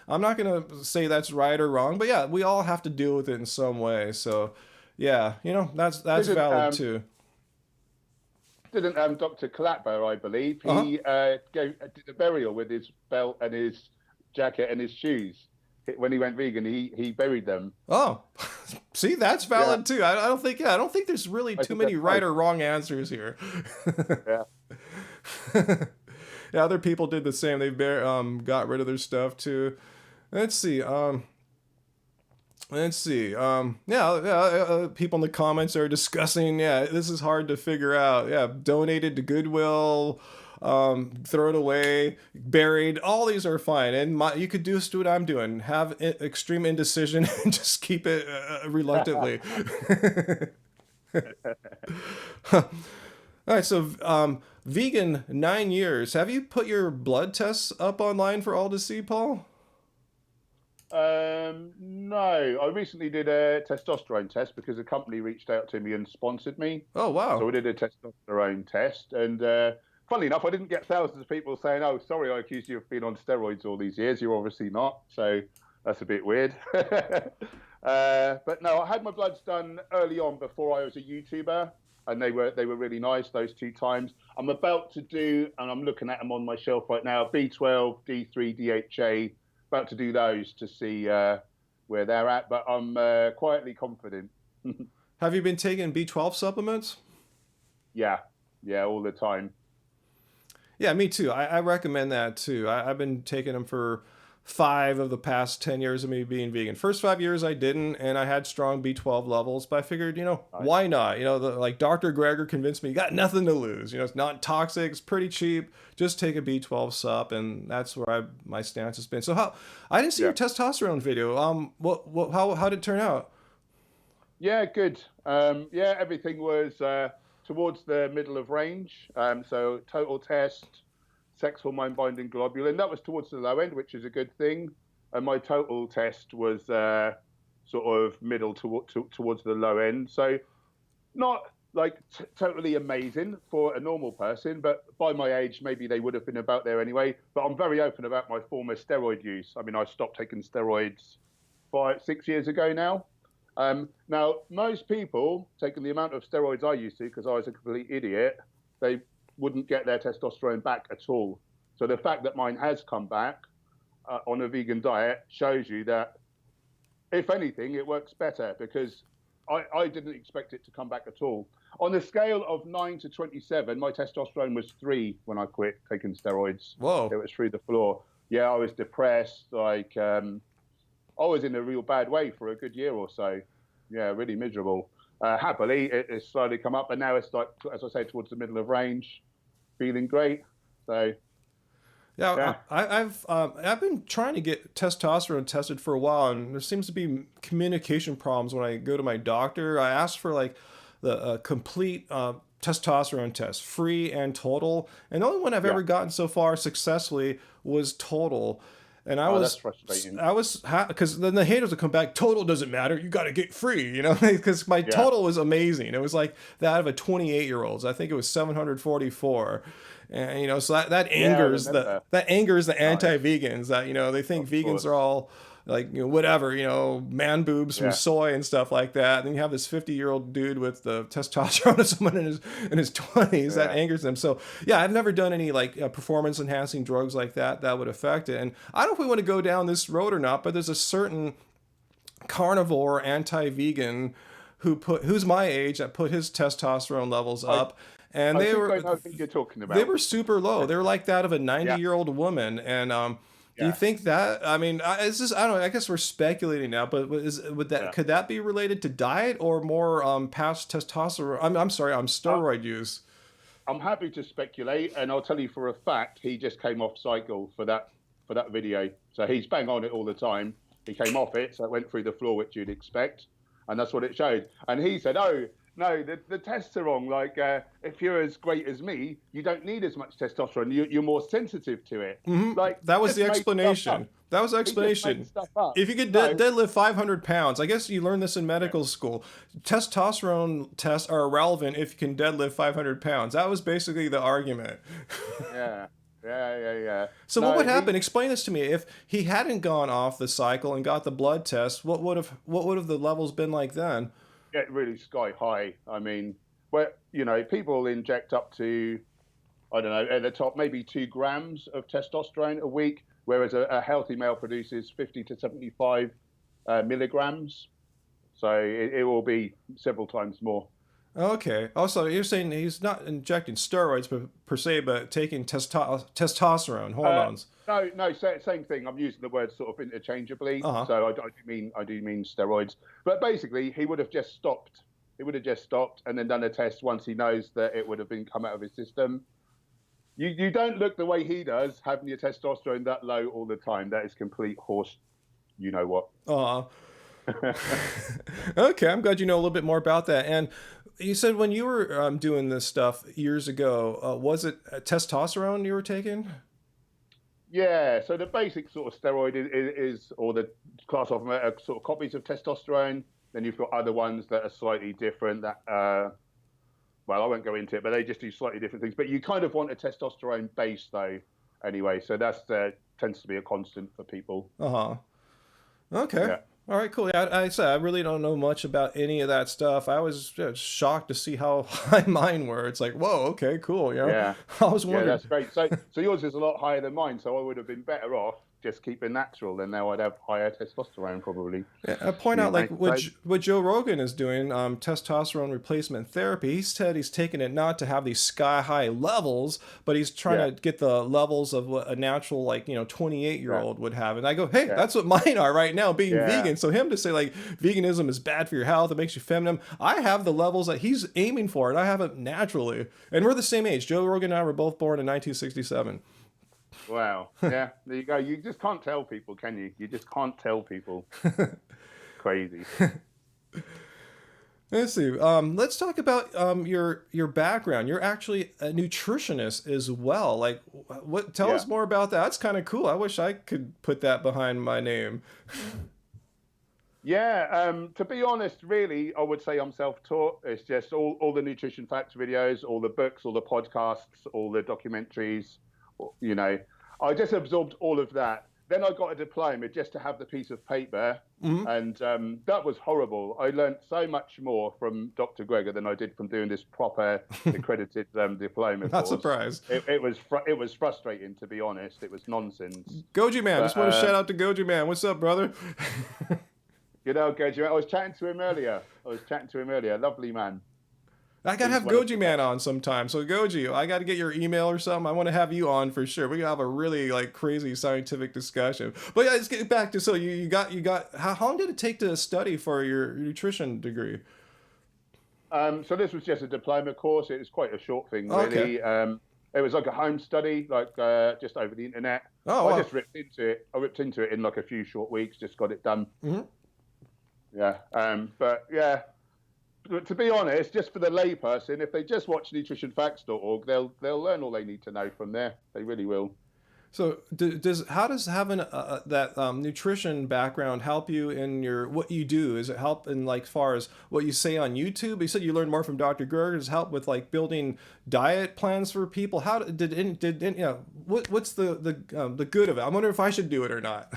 I'm not going to say that's right or wrong, but yeah, we all have to deal with it in some way. So yeah, that's Didn't valid too. didn't Dr. Clapper, I believe, Uh-huh. he did a burial with his belt and his jacket and his shoes. When he went vegan, he buried them. Oh, see, that's Yeah, valid too. I don't think there's really I too think many that's right right. or wrong answers here. Yeah. Yeah, other people did the same. They got rid of their stuff too. Let's see. Let's see. People in the comments are discussing. Yeah, this is hard to figure out. Yeah, donated to Goodwill, throw it away, buried. All these are fine, and you could just do what I'm doing. Have extreme indecision and just keep it reluctantly. All right, so vegan 9 years. Have you put your blood tests up online for all to see, Paul? No, I recently did a testosterone test because a company reached out to me and sponsored me. Oh So wow. I did a testosterone test, and funnily enough, I didn't get thousands of people saying, "Oh, sorry, I accused you of being on steroids all these years. You're obviously not." So that's a bit weird. But no, I had my bloods done early on before I was a YouTuber, and they were really nice those 2 times. I'm about to do, and I'm looking at them on my shelf right now. B12, D3, DHA. About to do those to see where they're at, but I'm quietly confident. Have you been taking B12 supplements? Yeah, yeah, all the time. Yeah, me too. I recommend that too. I've been taking them for 5 of the past 10 years of me being vegan. First 5 years I didn't, and I had strong B12 levels, but I figured, Nice. why not? Like Dr. Greger convinced me, you got nothing to lose. It's not toxic, it's pretty cheap. Just take a B12 sup, and that's where my stance has been. So I didn't see Yeah, your testosterone video. How did it turn out? yeah, good. Yeah, everything was towards the middle of range. So total test, sex hormone binding globulin, that was towards the low end, which is a good thing. And my total test was sort of middle towards the low end. So not like totally amazing for a normal person, but by my age, maybe they would have been about there anyway. But I'm very open about my former steroid use. I mean, I stopped taking steroids 6 years ago now. Now, most people taking the amount of steroids I used to, because I was a complete idiot, they wouldn't get their testosterone back at all. So the fact that mine has come back on a vegan diet shows you that, if anything, it works better because I didn't expect it to come back at all. On a scale of 9 to 27, my testosterone was 3 when I quit taking steroids. It Whoa. was through the floor. Yeah, I was depressed. Like, I was in a real bad way for a good year or so. Yeah, really miserable. Happily, it's slowly come up, and now it's like, as I say, towards the middle of range, feeling great. So, Yeah, yeah, I've been trying to get testosterone tested for a while, and there seems to be communication problems when I go to my doctor. I asked for like the complete testosterone test, free and total, and the only one I've yeah. ever gotten so far successfully was total. And Oh, that's frustrating. because then the haters would come back. Total doesn't matter. You got to get free, you know, because my Yeah, total was amazing. It was like that of a 28-year-old. I think it was 744. And you know, so that yeah, I angers remember. the Nice, anti-vegans, that you know they think of vegans are course. all like, you know, whatever, you know, man boobs from Yeah, soy and stuff like that. And then you have this 50-year-old dude with the testosterone of someone in his 20s that yeah. angers them. So yeah, I've never done any like performance enhancing drugs like that would affect it. And I don't know if we want to go down this road or not, but there's a certain carnivore anti-vegan who's my age that put his testosterone levels I up, and I think I know who you're talking they about. were super low. They were like that of a Yeah, 90-year-old woman. And do you yeah, think that? I mean, it's just, I don't know. I guess we're speculating now, but yeah. could that be related to diet or more past testosterone? I'm sorry, Uh, steroid use. I'm happy to speculate, and I'll tell you for a fact he just came off cycle for that video. So he's bang on it all the time. He came off it, so it went through the floor, which you'd expect, and that's what it showed. And he said, "Oh no, the tests are wrong. Like if you're as great as me, you don't need as much testosterone. You're more sensitive to it." Like That he was the just made stuff up. explanation. That was the He just made explanation. stuff up. If you could No, deadlift 500 pounds, I guess you learned this in yeah, medical school. Testosterone tests are irrelevant if you can deadlift 500 pounds. That was basically the argument. yeah, yeah. So what No, would happen? Explain this to me. If he hadn't gone off the cycle and got the blood test, what would have the levels been like then? get really sky high. I mean, where people inject up to, I don't know, at the top maybe 2 grams of testosterone a week, whereas a healthy male produces 50 to 75 milligrams. So it will be several times more. Okay. Also, you're saying he's not injecting steroids per se, but taking testosterone Uh, hormones. no, same thing. I'm using the word sort of interchangeably. Uh huh. So I do mean steroids. But basically, he would have just stopped. He would have just stopped and then done a test once he knows that it would have been come out of his system. You don't look the way he does, having your testosterone that low all the time. That is complete horse. You know what? Uh Okay, I'm glad you know a little bit more about that. And you said when you were doing this stuff years ago, was it testosterone you were taking? Yeah. So the basic sort of steroid is or the class of them are sort of copies of testosterone. Then you've got other ones that are slightly different. That well, I won't go into it, but they just do slightly different things. But you kind of want a testosterone base though, anyway. So that's tends to be a constant for people. Uh huh. Okay. Yeah. All right, cool. Yeah, I said I really don't know much about any of that stuff. I was just shocked to see how high mine were. It's like, whoa, okay, cool. You know, Yeah. I was Yeah, wondering. that's great. So yours is a lot higher than mine. So I would have been better off just keeping natural, and now I'd have higher testosterone probably. Yeah, I point You out like know, so what Joe Rogan is doing, testosterone replacement therapy. He said he's taking it not to have these sky high levels, but he's trying yeah, to get the levels of what a natural, like, you know, 28-year yeah, old would have. And I go, hey, yeah, that's what mine are right now, being yeah. vegan. So him to say like veganism is bad for your health, it makes you feminine. I have the levels that he's aiming for, and I have it naturally. And we're the same age. Joe Rogan and I were both born in 1967. Wow. Yeah, there you go. You just can't tell people, can you? You just can't tell people. Crazy. Let's see. Let's talk about your background. You're actually a nutritionist as well. Like, what? Tell Yeah. us more about that. That's kind of cool. I wish I could put that behind my name. Yeah, to be honest, really, I would say I'm self-taught. It's just all the nutrition facts videos, all the books, all the podcasts, all the documentaries, you know. I just absorbed all of that. Then I got a diploma just to have the piece of paper, Hmm. and that was horrible. I learned so much more from Dr. Greger than I did from doing this proper accredited diploma Not course. surprised. It was frustrating, to be honest. It was nonsense. Goji Man. But Just want to shout out to Goji Man. What's up, brother? You know, Goji, I was chatting to him earlier. Lovely man. I gotta He's have one of Goji the Man best. on sometime. So Goji, I gotta get your email or something. I want to have you on for sure. We can have a really like crazy scientific discussion. But yeah, let's get back to so you got how long did it take to study for your nutrition degree? So this was just a diploma course. It was quite a short thing, Okay. really. It was like a home study, like just over the internet. Oh I wow. just ripped into it. I ripped into it in like a few short weeks. Just got it done. Hmm. Yeah. But yeah, to be honest, just for the layperson, if they just watch nutritionfacts.org, they'll learn all they need to know from there. They really will. So does how does having that nutrition background help you in your what you do? Is it help in like far as what you say on YouTube? You said you learned more from Dr. Gerger. Does it help with like building diet plans for people? How what's the good of it? I wonder if I should do it or not.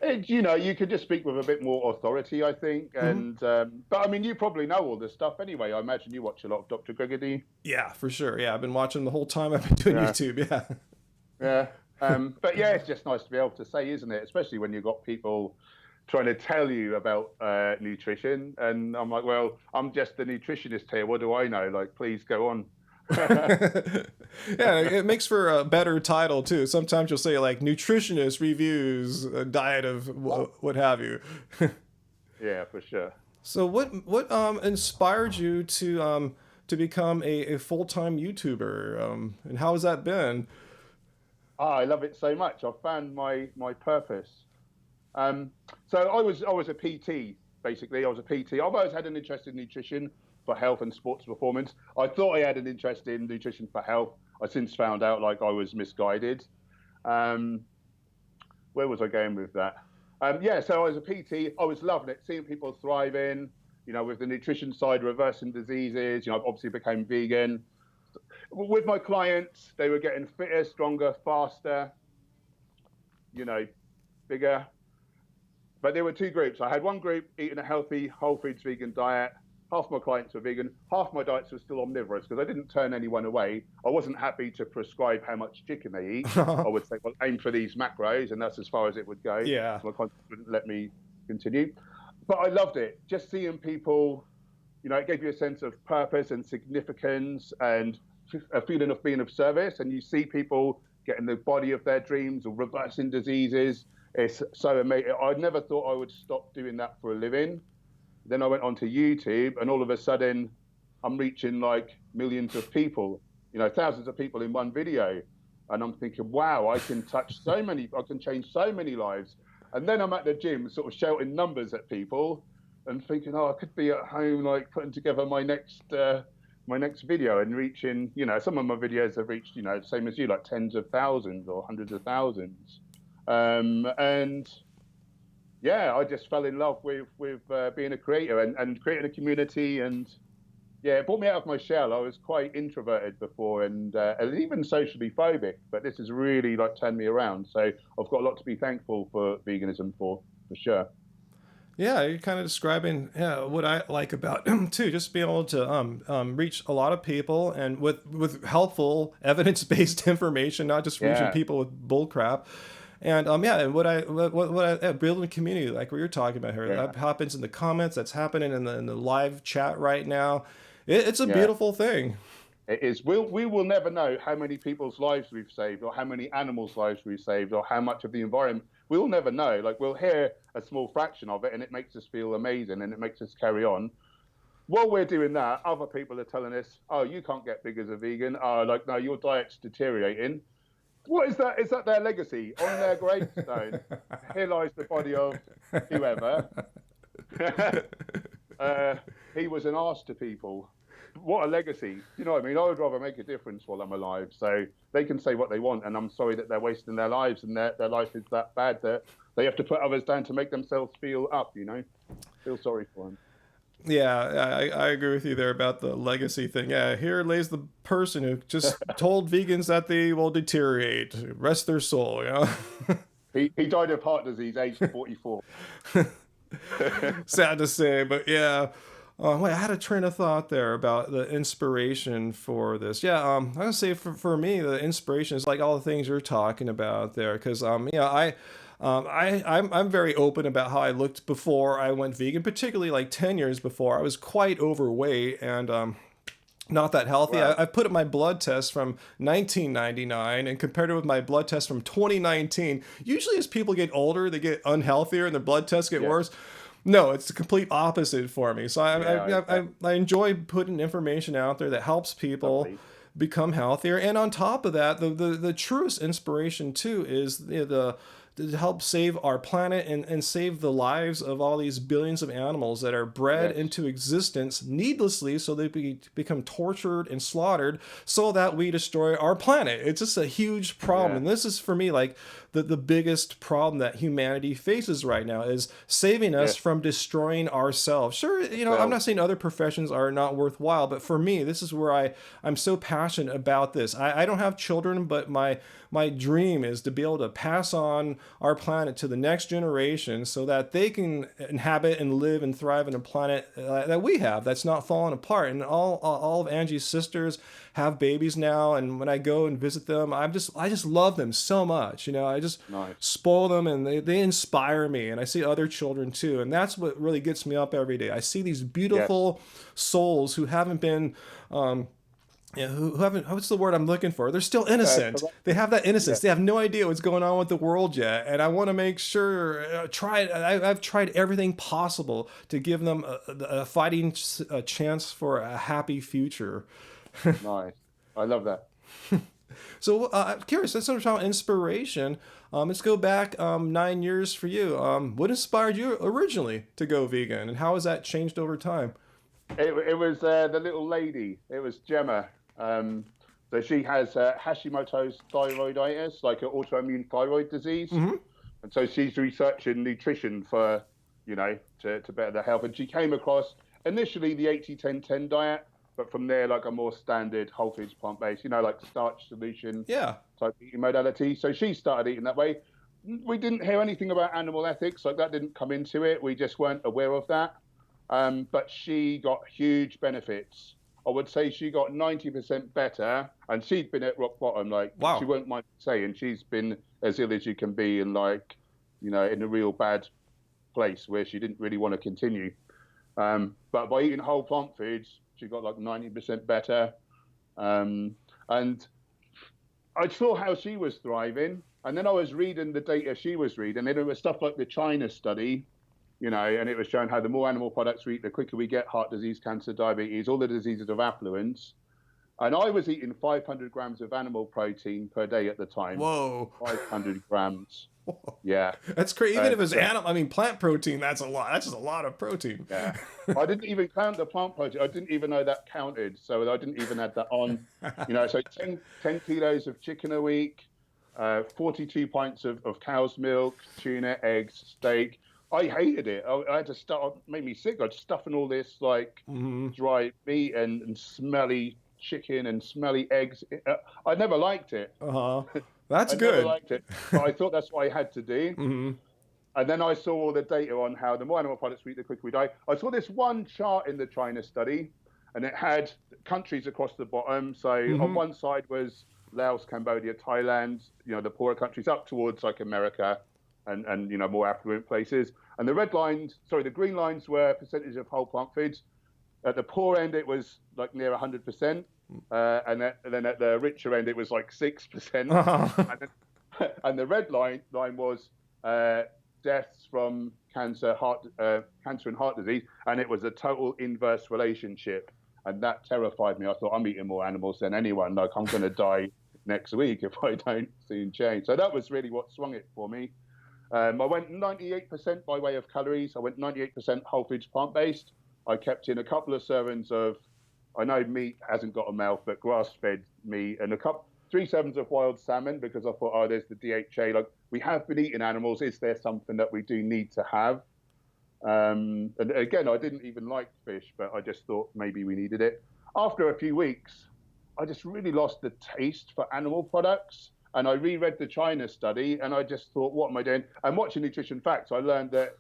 You could just speak with a bit more authority, I think. Hmm. And but I mean, you probably know all this stuff anyway. I imagine you watch a lot of Dr. Greger, do you? Yeah, for sure. Yeah, I've been watching the whole time I've been doing Yeah, YouTube. Yeah. yeah. But yeah, it's just nice to be able to say, isn't it? Especially when you've got people trying to tell you about nutrition, and I'm like, well, I'm just the nutritionist here. What do I know? Like, please go on. Yeah, it makes for a better title too. Sometimes you'll say like nutritionist reviews a diet of what have you. Yeah, for sure. So what inspired you to become a full-time YouTuber? And how has that been? Oh, I love it so much. I've found my purpose. Um, so I was a PT basically. I was a PT. I've always had an interest in nutrition for health and sports performance. I thought I had an interest in nutrition for health. I since found out like I was misguided. Um, where was I going with that? Yeah, so I was a PT. I was loving it, seeing people thriving. With the nutrition side, reversing diseases. I obviously became vegan. With my clients, they were getting fitter, stronger, faster. You know, bigger. But there were two groups. I had one group eating a healthy, whole foods vegan diet. Half my clients were vegan. Half my diets were still omnivorous because I didn't turn anyone away. I wasn't happy to prescribe how much chicken they eat. I would say, well, aim for these macros, and that's as far as it would go. Yeah. So my clients wouldn't let me continue. But I loved it. Just seeing people, it gave you a sense of purpose and significance and a feeling of being of service. And you see people getting the body of their dreams or reversing diseases. It's so amazing. I never thought I would stop doing that for a living. Then I went onto YouTube, and all of a sudden, I'm reaching like millions of people, thousands of people in one video. And I'm thinking, wow, I can change so many lives. And then I'm at the gym, sort of shouting numbers at people and thinking, oh, I could be at home, like putting together my next video and reaching, some of my videos have reached, same as you, like tens of thousands or hundreds of thousands. And yeah, I just fell in love with being a creator and creating a community. And yeah, it brought me out of my shell. I was quite introverted before and even socially phobic, but this has really like turned me around. So I've got a lot to be thankful for veganism for sure. Yeah, you're kind of describing what I like about too, just being able to reach a lot of people and with helpful evidence-based information, not just reaching Yeah, people with bull crap. And yeah, and what I building a community like what you're talking about here, yeah, that happens in the comments, that's happening in the live chat right now. It's a yeah. beautiful thing. It is. We will never know how many people's lives we've saved, or how many animals' lives we've saved, or how much of the environment. We'll never know. Like we'll hear a small fraction of it, and it makes us feel amazing, and it makes us carry on. While we're doing that, other people are telling us, "Oh, you can't get big as a vegan. Oh, like no, your diet's deteriorating." What is that? Is that their legacy on their gravestone? Here lies the body of whoever. uh, he was an arse to people. What a legacy. You know what I mean? I would rather make a difference while I'm alive. So they can say what they want. And I'm sorry that they're wasting their lives and their life is that bad that they have to put others down to make themselves feel up, Feel sorry for them. Yeah, I agree with you there about the legacy thing. Yeah, here lays the person who just told vegans that they will deteriorate, rest their soul. He died of heart disease, aged 44. Sad to say, but yeah. Wait, I had a train of thought there about the inspiration for this. Yeah, I'm gonna say for me, the inspiration is like all the things you're talking about there, because yeah, I'm very open about how I looked before I went vegan, particularly like 10 years before. I was quite overweight and not that healthy. Wow. I put up my blood test from 1999 and compared it with my blood test from 2019. Usually as people get older, they get unhealthier and their blood tests get Yeah. worse. No, it's the complete opposite for me. So Yeah. I enjoy putting information out there that helps people Lovely. become healthier. And on top of that, the truest inspiration too is the to help save our planet and save the lives of all these billions of animals that are bred Yes. into existence needlessly so they become tortured and slaughtered so that we destroy our planet. It's just a huge problem. Yeah. And this is for me like the biggest problem that humanity faces right now is saving us Yes. from destroying ourselves. Sure, I'm not saying other professions are not worthwhile, but for me, this is where I'm so passionate about this. I don't have children, but my dream is to be able to pass on our planet to the next generation so that they can inhabit and live and thrive in a planet that we have that's not falling apart. And all of Angie's sisters have babies now, and when I go and visit them, I just love them so much. I just Nice. spoil them, and they inspire me. And I see other children too, and that's what really gets me up every day. I see these beautiful souls who haven't been. Who haven't, what's the word I'm looking for? They're still innocent. Correct. They have that innocence. Yeah. They have no idea what's going on with the world yet. And I want to make sure, I've tried everything possible to give them a fighting chance for a happy future. Nice. I love that. So I'm curious, let's talk about inspiration. Let's go back 9 years for you. What inspired you originally to go vegan, and how has that changed over time? It was the little lady. It was Gemma. So she has Hashimoto's thyroiditis, like an autoimmune thyroid disease. Mm-hmm. And so she's researching nutrition for, to better the health. And she came across initially the 80-10-10 diet, but from there, like a more standard whole foods plant-based, like starch solution Yeah. type eating modality. So she started eating that way. We didn't hear anything about animal ethics, like that didn't come into it. We just weren't aware of that. But she got huge benefits. I would say she got 90% better, and she'd been at rock bottom. Like, Wow. she won't mind saying she's been as ill as you can be, and like, in a real bad place where she didn't really want to continue. But by eating whole plant foods, she got like 90% better. And I saw how she was thriving, and then I was reading the data she was reading, and it was stuff like the China study. And it was showing how the more animal products we eat, the quicker we get heart disease, cancer, diabetes, all the diseases of affluence. And I was eating 500 grams of animal protein per day at the time. Whoa. 500 grams. Yeah. That's crazy. Even if it's plant protein, that's a lot. That's just a lot of protein. Yeah. I didn't even count the plant protein. I didn't even know that counted. So I didn't even add that on. So 10 kilos of chicken a week, 42 pints of cow's milk, tuna, eggs, steak. I hated it. I had to start. It made me sick. I was stuffing all this like dry meat and smelly chicken and smelly eggs. I never liked it. That's I good. never liked it, but I thought that's what I had to do. Mm-hmm. And then I saw all the data on how the more animal products we eat, the quicker we die. I saw this one chart in the China study, and it had countries across the bottom. So on one side was Laos, Cambodia, Thailand, the poorer countries up towards like America and more affluent places. And the green lines were percentage of whole plant foods. At the poor end, it was like near 100%. And then at the richer end, it was like 6%. And the red line was deaths from cancer and heart disease. And it was a total inverse relationship. And that terrified me. I thought, I'm eating more animals than anyone. Like, I'm going to die next week if I don't soon change. So that was really what swung it for me. I went 98% by way of calories. I went 98% whole foods plant-based. I kept in a couple of servings of, I know meat hasn't got a mouth, but grass-fed meat, and 3 servings of wild salmon, because I thought, there's the DHA. Like, we have been eating animals. Is there something that we do need to have? And again, I didn't even like fish, but I just thought maybe we needed it. After a few weeks, I just really lost the taste for animal products. And I reread the China study, and I just thought, what am I doing? And watching Nutrition Facts, I learned that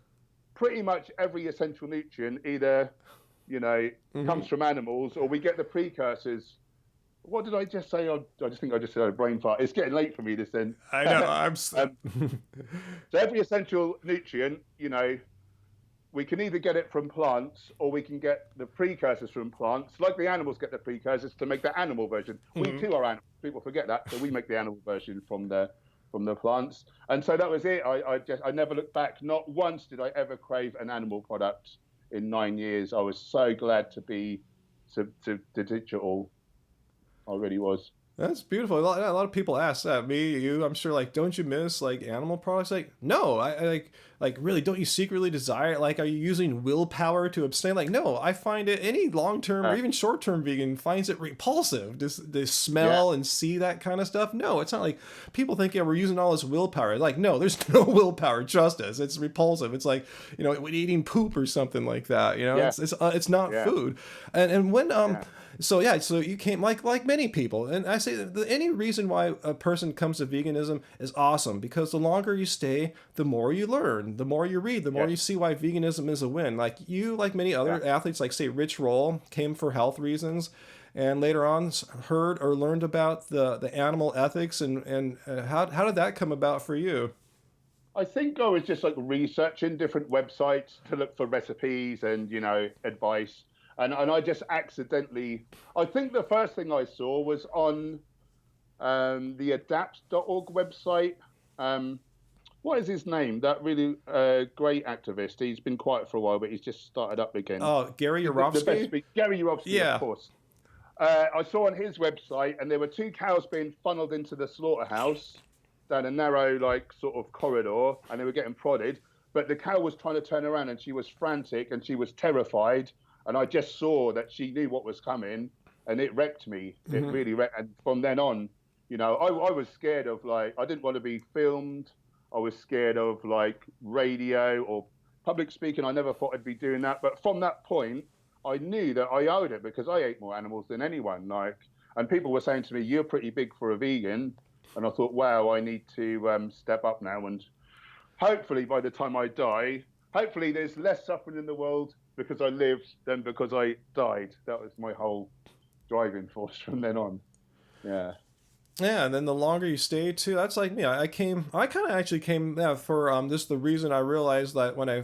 pretty much every essential nutrient either, comes from animals, or we get the precursors What did I just say? I just think I just said a brain fart. It's getting late for me this then. I know. um, so every essential nutrient, we can either get it from plants or we can get the precursors from plants, like the animals get the precursors to make the animal version. We too are animals. People forget that, so we make the animal version from the plants. And so that was it. I never looked back. Not once did I ever crave an animal product in 9 years. I was so glad to ditch it all. I really was. That's beautiful. A lot of people ask that. Me, you, I'm sure. Like, don't you miss like animal products? Like, no. I like really. Don't you secretly desire it? Like, are you using willpower to abstain? Like, no. I find it any long term or even short term vegan finds it repulsive. This smell and see that kind of stuff. No, it's not like people think we're using all this willpower. Like, no, there's no willpower. Trust us. It's repulsive. It's like eating poop or something like that. It's not food. And when So yeah, so you came like many people, and I say that any reason why a person comes to veganism is awesome, because the longer you stay, the more you learn, the more you read, the more you see why veganism is a win. Like you, like many other athletes, like say Rich Roll, came for health reasons, and later on heard or learned about the animal ethics, and how did that come about for you? I think I was just like researching different websites to look for recipes and advice. And I just accidentally, I think the first thing I saw was on the adapt.org website. What is his name? That really great activist. He's been quiet for a while, but he's just started up again. Oh, Gary Yourofsky? Gary Yourofsky, yeah. Of course. I saw on his website, and there were 2 cows being funneled into the slaughterhouse down a narrow, like, sort of corridor, and they were getting prodded. But the cow was trying to turn around, and she was frantic, and she was terrified. And I just saw that she knew what was coming, and it wrecked me. It really wrecked. And from then on, I was scared of, like, I didn't want to be filmed. I was scared of, like, radio or public speaking. I never thought I'd be doing that. But from that point, I knew that I owed it, because I ate more animals than anyone. And people were saying to me, "You're pretty big for a vegan." And I thought, wow, I need to step up now. And hopefully by the time I die, hopefully there's less suffering in the world because I lived than because I died. That was my whole driving force from then on. Yeah. Yeah, and then the longer you stay too, that's like me. I kind of actually came for just the reason I realized that when I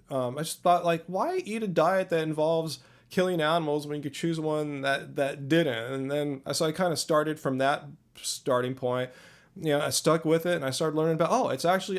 just thought, like, why eat a diet that involves killing animals when you could choose one that didn't? And then so I kind of started from that starting point. I stuck with it, and I started learning about, it's actually,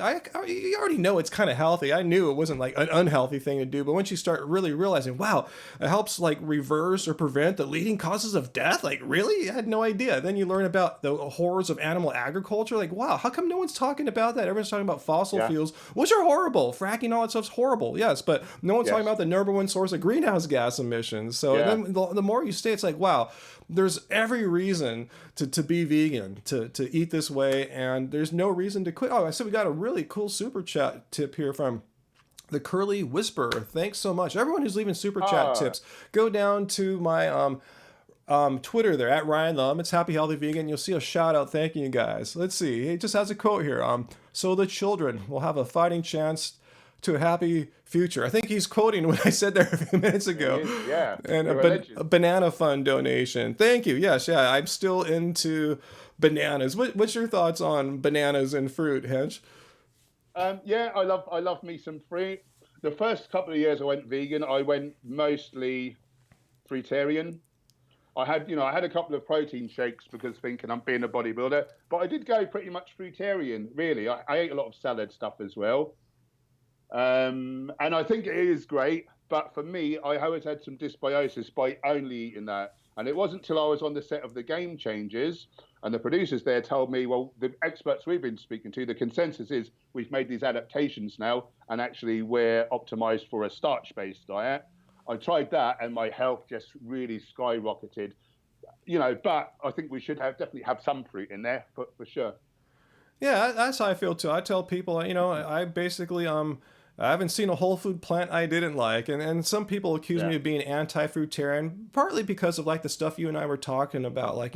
you already know it's kind of healthy. I knew it wasn't like an unhealthy thing to do, but once you start really realizing, wow, it helps like reverse or prevent the leading causes of death, like really? I had no idea. Then you learn about the horrors of animal agriculture, like, wow, how come no one's talking about that? Everyone's talking about fossil fuels, which are horrible. Fracking, all that stuff's horrible, yes, but no one's talking about the number one source of greenhouse gas emissions. So then the more you stay, it's like, wow, there's every reason to be vegan, to eat this way, and there's no reason to quit. I said we got a really cool super chat tip here from the Curly Whisperer. Thanks so much. Everyone who's leaving super chat tips, go down to my Twitter there, at Ryan Lum. It's Happy Healthy Vegan. You'll see a shout out thanking you guys. Let's see. He just has a quote here. So the children will have a fighting chance to a happy future. I think he's quoting what I said there a few minutes ago. Yeah. And a banana fund donation. Thank you. Yes, yeah. I'm still into bananas. What's your thoughts on bananas and fruit, Hench? I love me some fruit. The first couple of years I went vegan, I went mostly fruitarian. I had a couple of protein shakes because thinking I'm being a bodybuilder, but I did go pretty much fruitarian, really. I ate a lot of salad stuff as well. And I think it is great, but for me, I always had some dysbiosis by only eating that. And it wasn't till I was on the set of The Game Changers, and the producers there told me, well, the experts we've been speaking to, the consensus is we've made these adaptations now, and actually we're optimized for a starch-based diet. I tried that, and my health just really skyrocketed. But I think we should definitely have some fruit in there for sure. Yeah, that's how I feel too. I tell people, I basically I haven't seen a whole food plant I didn't like, and some people accuse me of being anti-fruitarian, partly because of like the stuff you and I were talking about, like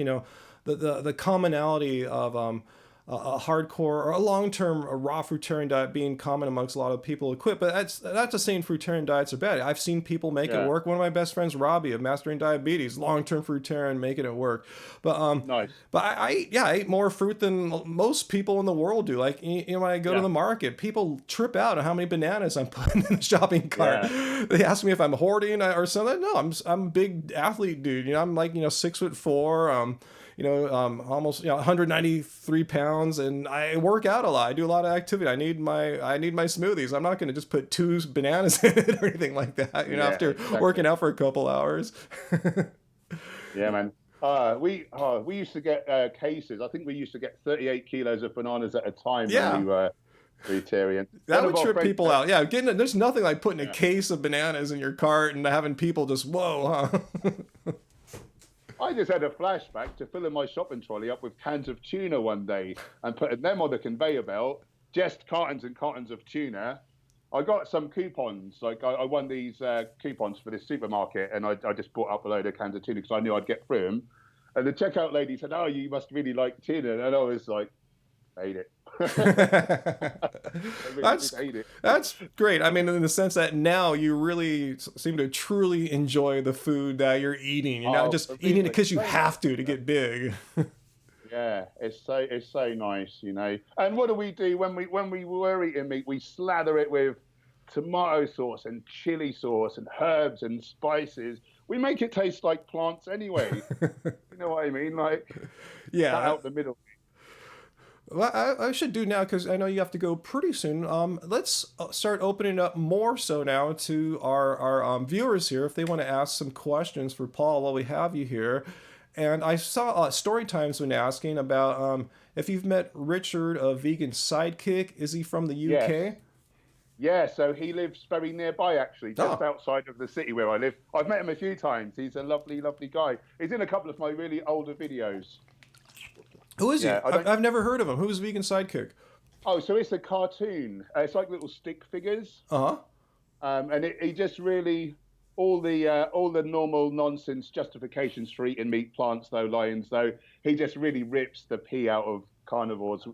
the commonality of a hardcore or a long-term raw fruitarian diet being common amongst a lot of people who quit. But that's not just saying fruitarian diets are bad. I've seen people make it Yeah. work. One of my best friends, Robbie of Mastering Diabetes, long-term fruitarian, making it work. But Nice. but I ate more fruit than most people in the world do. Like, when I go to Yeah. the market, people trip out on how many bananas I'm putting in the shopping cart. Yeah. They ask me if I'm hoarding or something. No, I'm a big athlete, dude. I'm like 6'4". Almost 193 pounds, and I work out a lot. I do a lot of activity. I need my smoothies. I'm not going to just put 2 bananas in it or anything like that. Yeah, After exactly. working out for a couple hours. Yeah, man. We used to get cases. I think we used to get 38 kilos of bananas at a time when we Yeah. were vegetarian. That One would of our trip friends people said- out. Yeah, there's nothing like putting a Yeah. case of bananas in your cart and having people just, whoa, huh? I just had a flashback to filling my shopping trolley up with cans of tuna one day and putting them on the conveyor belt, just cartons and cartons of tuna. I got some coupons. Like I won these coupons for this supermarket, and I just bought up a load of cans of tuna because I knew I'd get through them. And the checkout lady said, "Oh, you must really like tuna," and I was like, "Hate it." I really did hate it. That's great. I mean, in the sense that now you really seem to truly enjoy the food that you're eating. You're not just eating it because you have to get big. Yeah, it's so nice, And what do we do when we were eating meat? We slather it with tomato sauce and chili sauce and herbs and spices. We make it taste like plants anyway. You know what I mean? Like, Yeah. cut out the middle. Well, I should do now because I know you have to go pretty soon. Let's start opening up more so now to our viewers here if they want to ask some questions for Paul while we have you here. And I saw Storytime's been asking about if you've met Richard, a vegan sidekick. Is he from the UK? Yes. Yeah, so he lives very nearby, actually, just outside of the city where I live. I've met him a few times. He's a lovely, lovely guy. He's in a couple of my really older videos. Who is he? I've never heard of him. Who's Vegan Sidekick? Oh, so it's a cartoon. It's like little stick figures. Uh-huh. And he just really, all the normal nonsense justifications for eating meat, plants though, lions though, he just really rips the pee out of carnivores,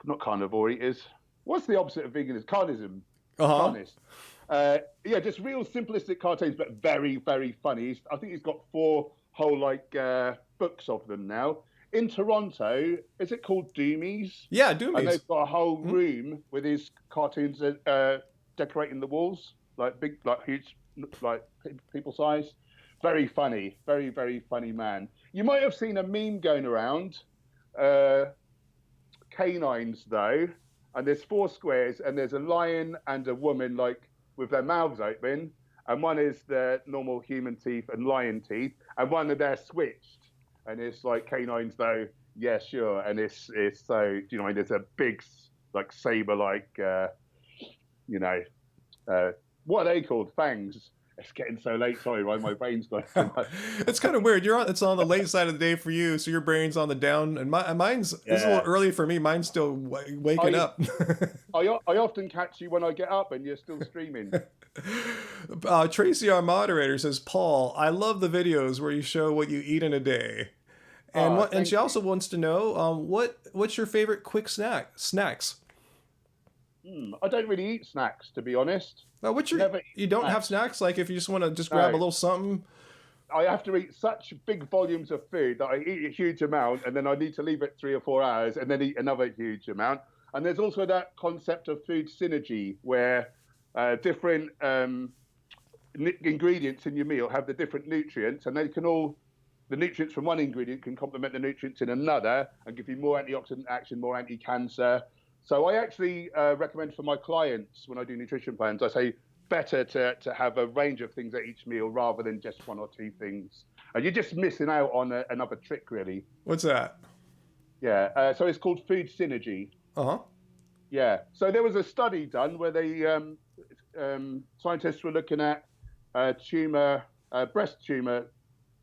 not carnivore eaters. What's the opposite of veganism? Carnism. Uh-huh. Carnist. Yeah, just real simplistic cartoons, but very, very funny. I think he's got 4 whole books of them now. In Toronto, is it called Doomies? Yeah, Doomies. And they've got a whole room with his cartoons decorating the walls, like big, like huge, like people size. Very funny, very, very funny man. You might have seen a meme going around. Canines though, and there's 4 squares, and there's a lion and a woman like with their mouths open, and one is the normal human teeth and lion teeth, and one of they're switched, and it's like canines though, yeah, sure, and it's so, there's a big like saber like, what are they called? Fangs. It's getting so late. Sorry, Ryan, my brain's gone. It's kind of weird. It's on the late side of the day for you, so your brain's on the down, and mine's it's a little early for me. Mine's still waking up. I often catch you when I get up, and you're still streaming. Tracy, our moderator, says, Paul, I love the videos where you show what you eat in a day, and she also wants to know what's your favorite quick snacks. I don't really eat snacks, to be honest. Now, you don't have snacks? Like if you just want to grab a little something? I have to eat such big volumes of food that I eat a huge amount, and then I need to leave it 3 or 4 hours and then eat another huge amount. And there's also that concept of food synergy where different ingredients in your meal have the different nutrients, and the nutrients from one ingredient can complement the nutrients in another and give you more antioxidant action, more anti-cancer. So I actually recommend for my clients when I do nutrition plans, I say better to have a range of things at each meal rather than just 1 or 2 things. And you're just missing out on another trick, really. What's that? Yeah, so it's called food synergy. Uh-huh. Yeah, so there was a study done where they scientists were looking at breast tumors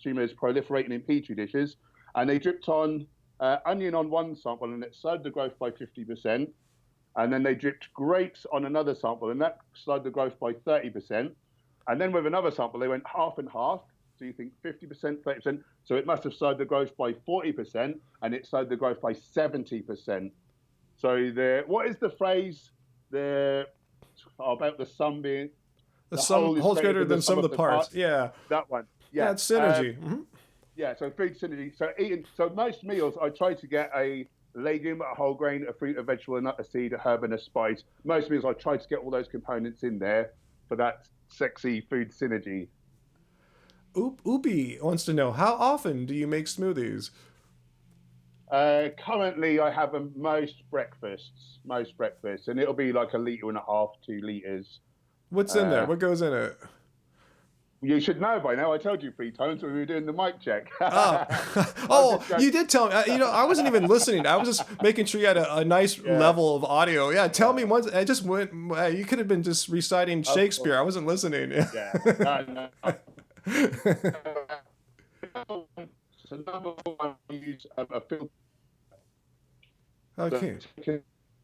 proliferating in petri dishes, and they dripped on onion on one sample, and it slowed the growth by 50%. And then they dripped grapes on another sample, and that slowed the growth by 30%. And then with another sample, they went half and half. do you think 50%, 30%? So it must have slowed the growth by 40%, and it slowed the growth by 70%. So what is the phrase about the sum being The the sum whole is holds greater greater than than some of the parts. Yeah. That one. Yeah, Yeah. it's synergy. Mm-hmm. Yeah. So food synergy. So most meals, I try to get a legume, a whole grain, a fruit, a vegetable, a nut, a seed, a herb, and a spice. Most meals, I try to get all those components in there for that sexy food synergy. Oopie wants to know, how often do you make smoothies? Currently, I have them most breakfasts, and it'll be like 1.5 litres, 2 litres. What's in there? Uh, What goes in it? you should know by now. I told you 3 times when we were doing the mic check. Oh, oh, you did tell me. I wasn't even listening. I was just making sure you had a nice Yeah. level of audio. Yeah, tell me once. I just went. You could have been just reciting Shakespeare. I wasn't listening. Yeah. No, no. So number one, I use a filter. Okay.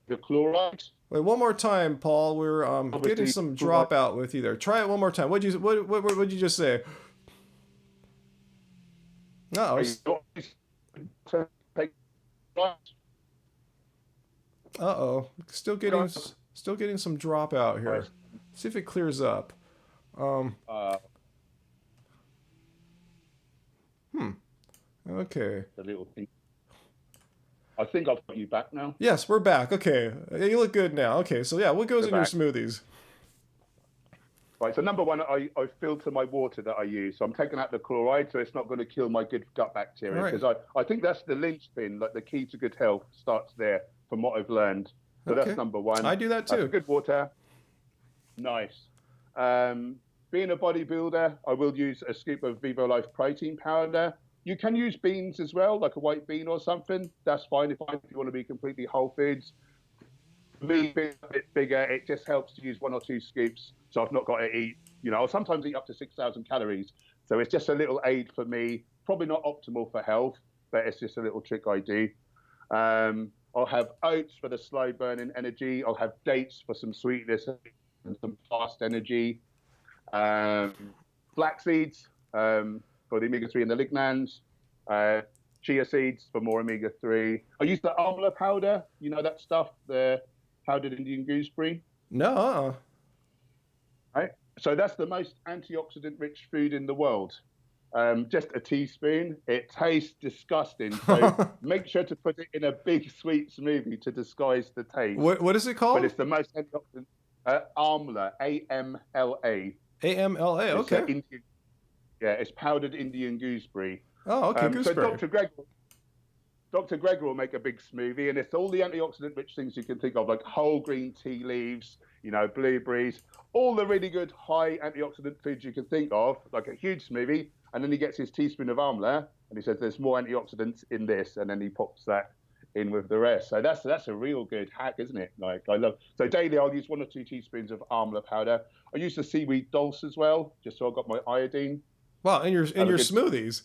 The chloride. Wait, one more time, Paul. We're getting some dropout with you there. Try it one more time. What'd you just say? No. Uh-oh. Still getting some dropout here. See if it clears up. Okay. The little thing. I think I've got you back now. Yes, we're back. Okay. You look good now. Okay, so yeah, what goes in your smoothies? Right, so number one, I filter my water that I use. So I'm taking out the chloride, so it's not going to kill my good gut bacteria. Because I think that's the linchpin, like the key to good health starts there from what I've learned. So that's number one. I do that too. Good water. Nice. Being a bodybuilder, I will use a scoop of Vivo Life protein powder. You can use beans as well, like a white bean or something. That's fine if you want to be completely whole foods. Me being a bit bigger, it just helps to use 1 or 2 scoops. So I've not got to eat, I'll sometimes eat up to 6,000 calories. So it's just a little aid for me. Probably not optimal for health, but it's just a little trick I do. I'll have oats for the slow burning energy. I'll have dates for some sweetness and some fast energy. Flax seeds for the omega-3 and the lignans. Chia seeds for more omega-3. I use the amla powder. You know that stuff, the powdered Indian gooseberry? No. Right. So that's the most antioxidant-rich food in the world. Just a teaspoon. It tastes disgusting. So make sure to put it in a big sweet smoothie to disguise the taste. What is it called? But it's the most antioxidant. Amla, A-M-L-A. A-M-L-A, okay. It's powdered Indian gooseberry. Oh, okay, gooseberry. So Dr. Gregor will make a big smoothie, and it's all the antioxidant-rich things you can think of, like whole green tea leaves, blueberries, all the really good high antioxidant foods you can think of, like a huge smoothie. And then he gets his teaspoon of amla, and he says there's more antioxidants in this, and then he pops that in with the rest. So that's a real good hack, isn't it? Like so daily I'll use 1 or 2 teaspoons of amla powder. I use the seaweed dulse as well, just so I've got my iodine. Wow, in your smoothies.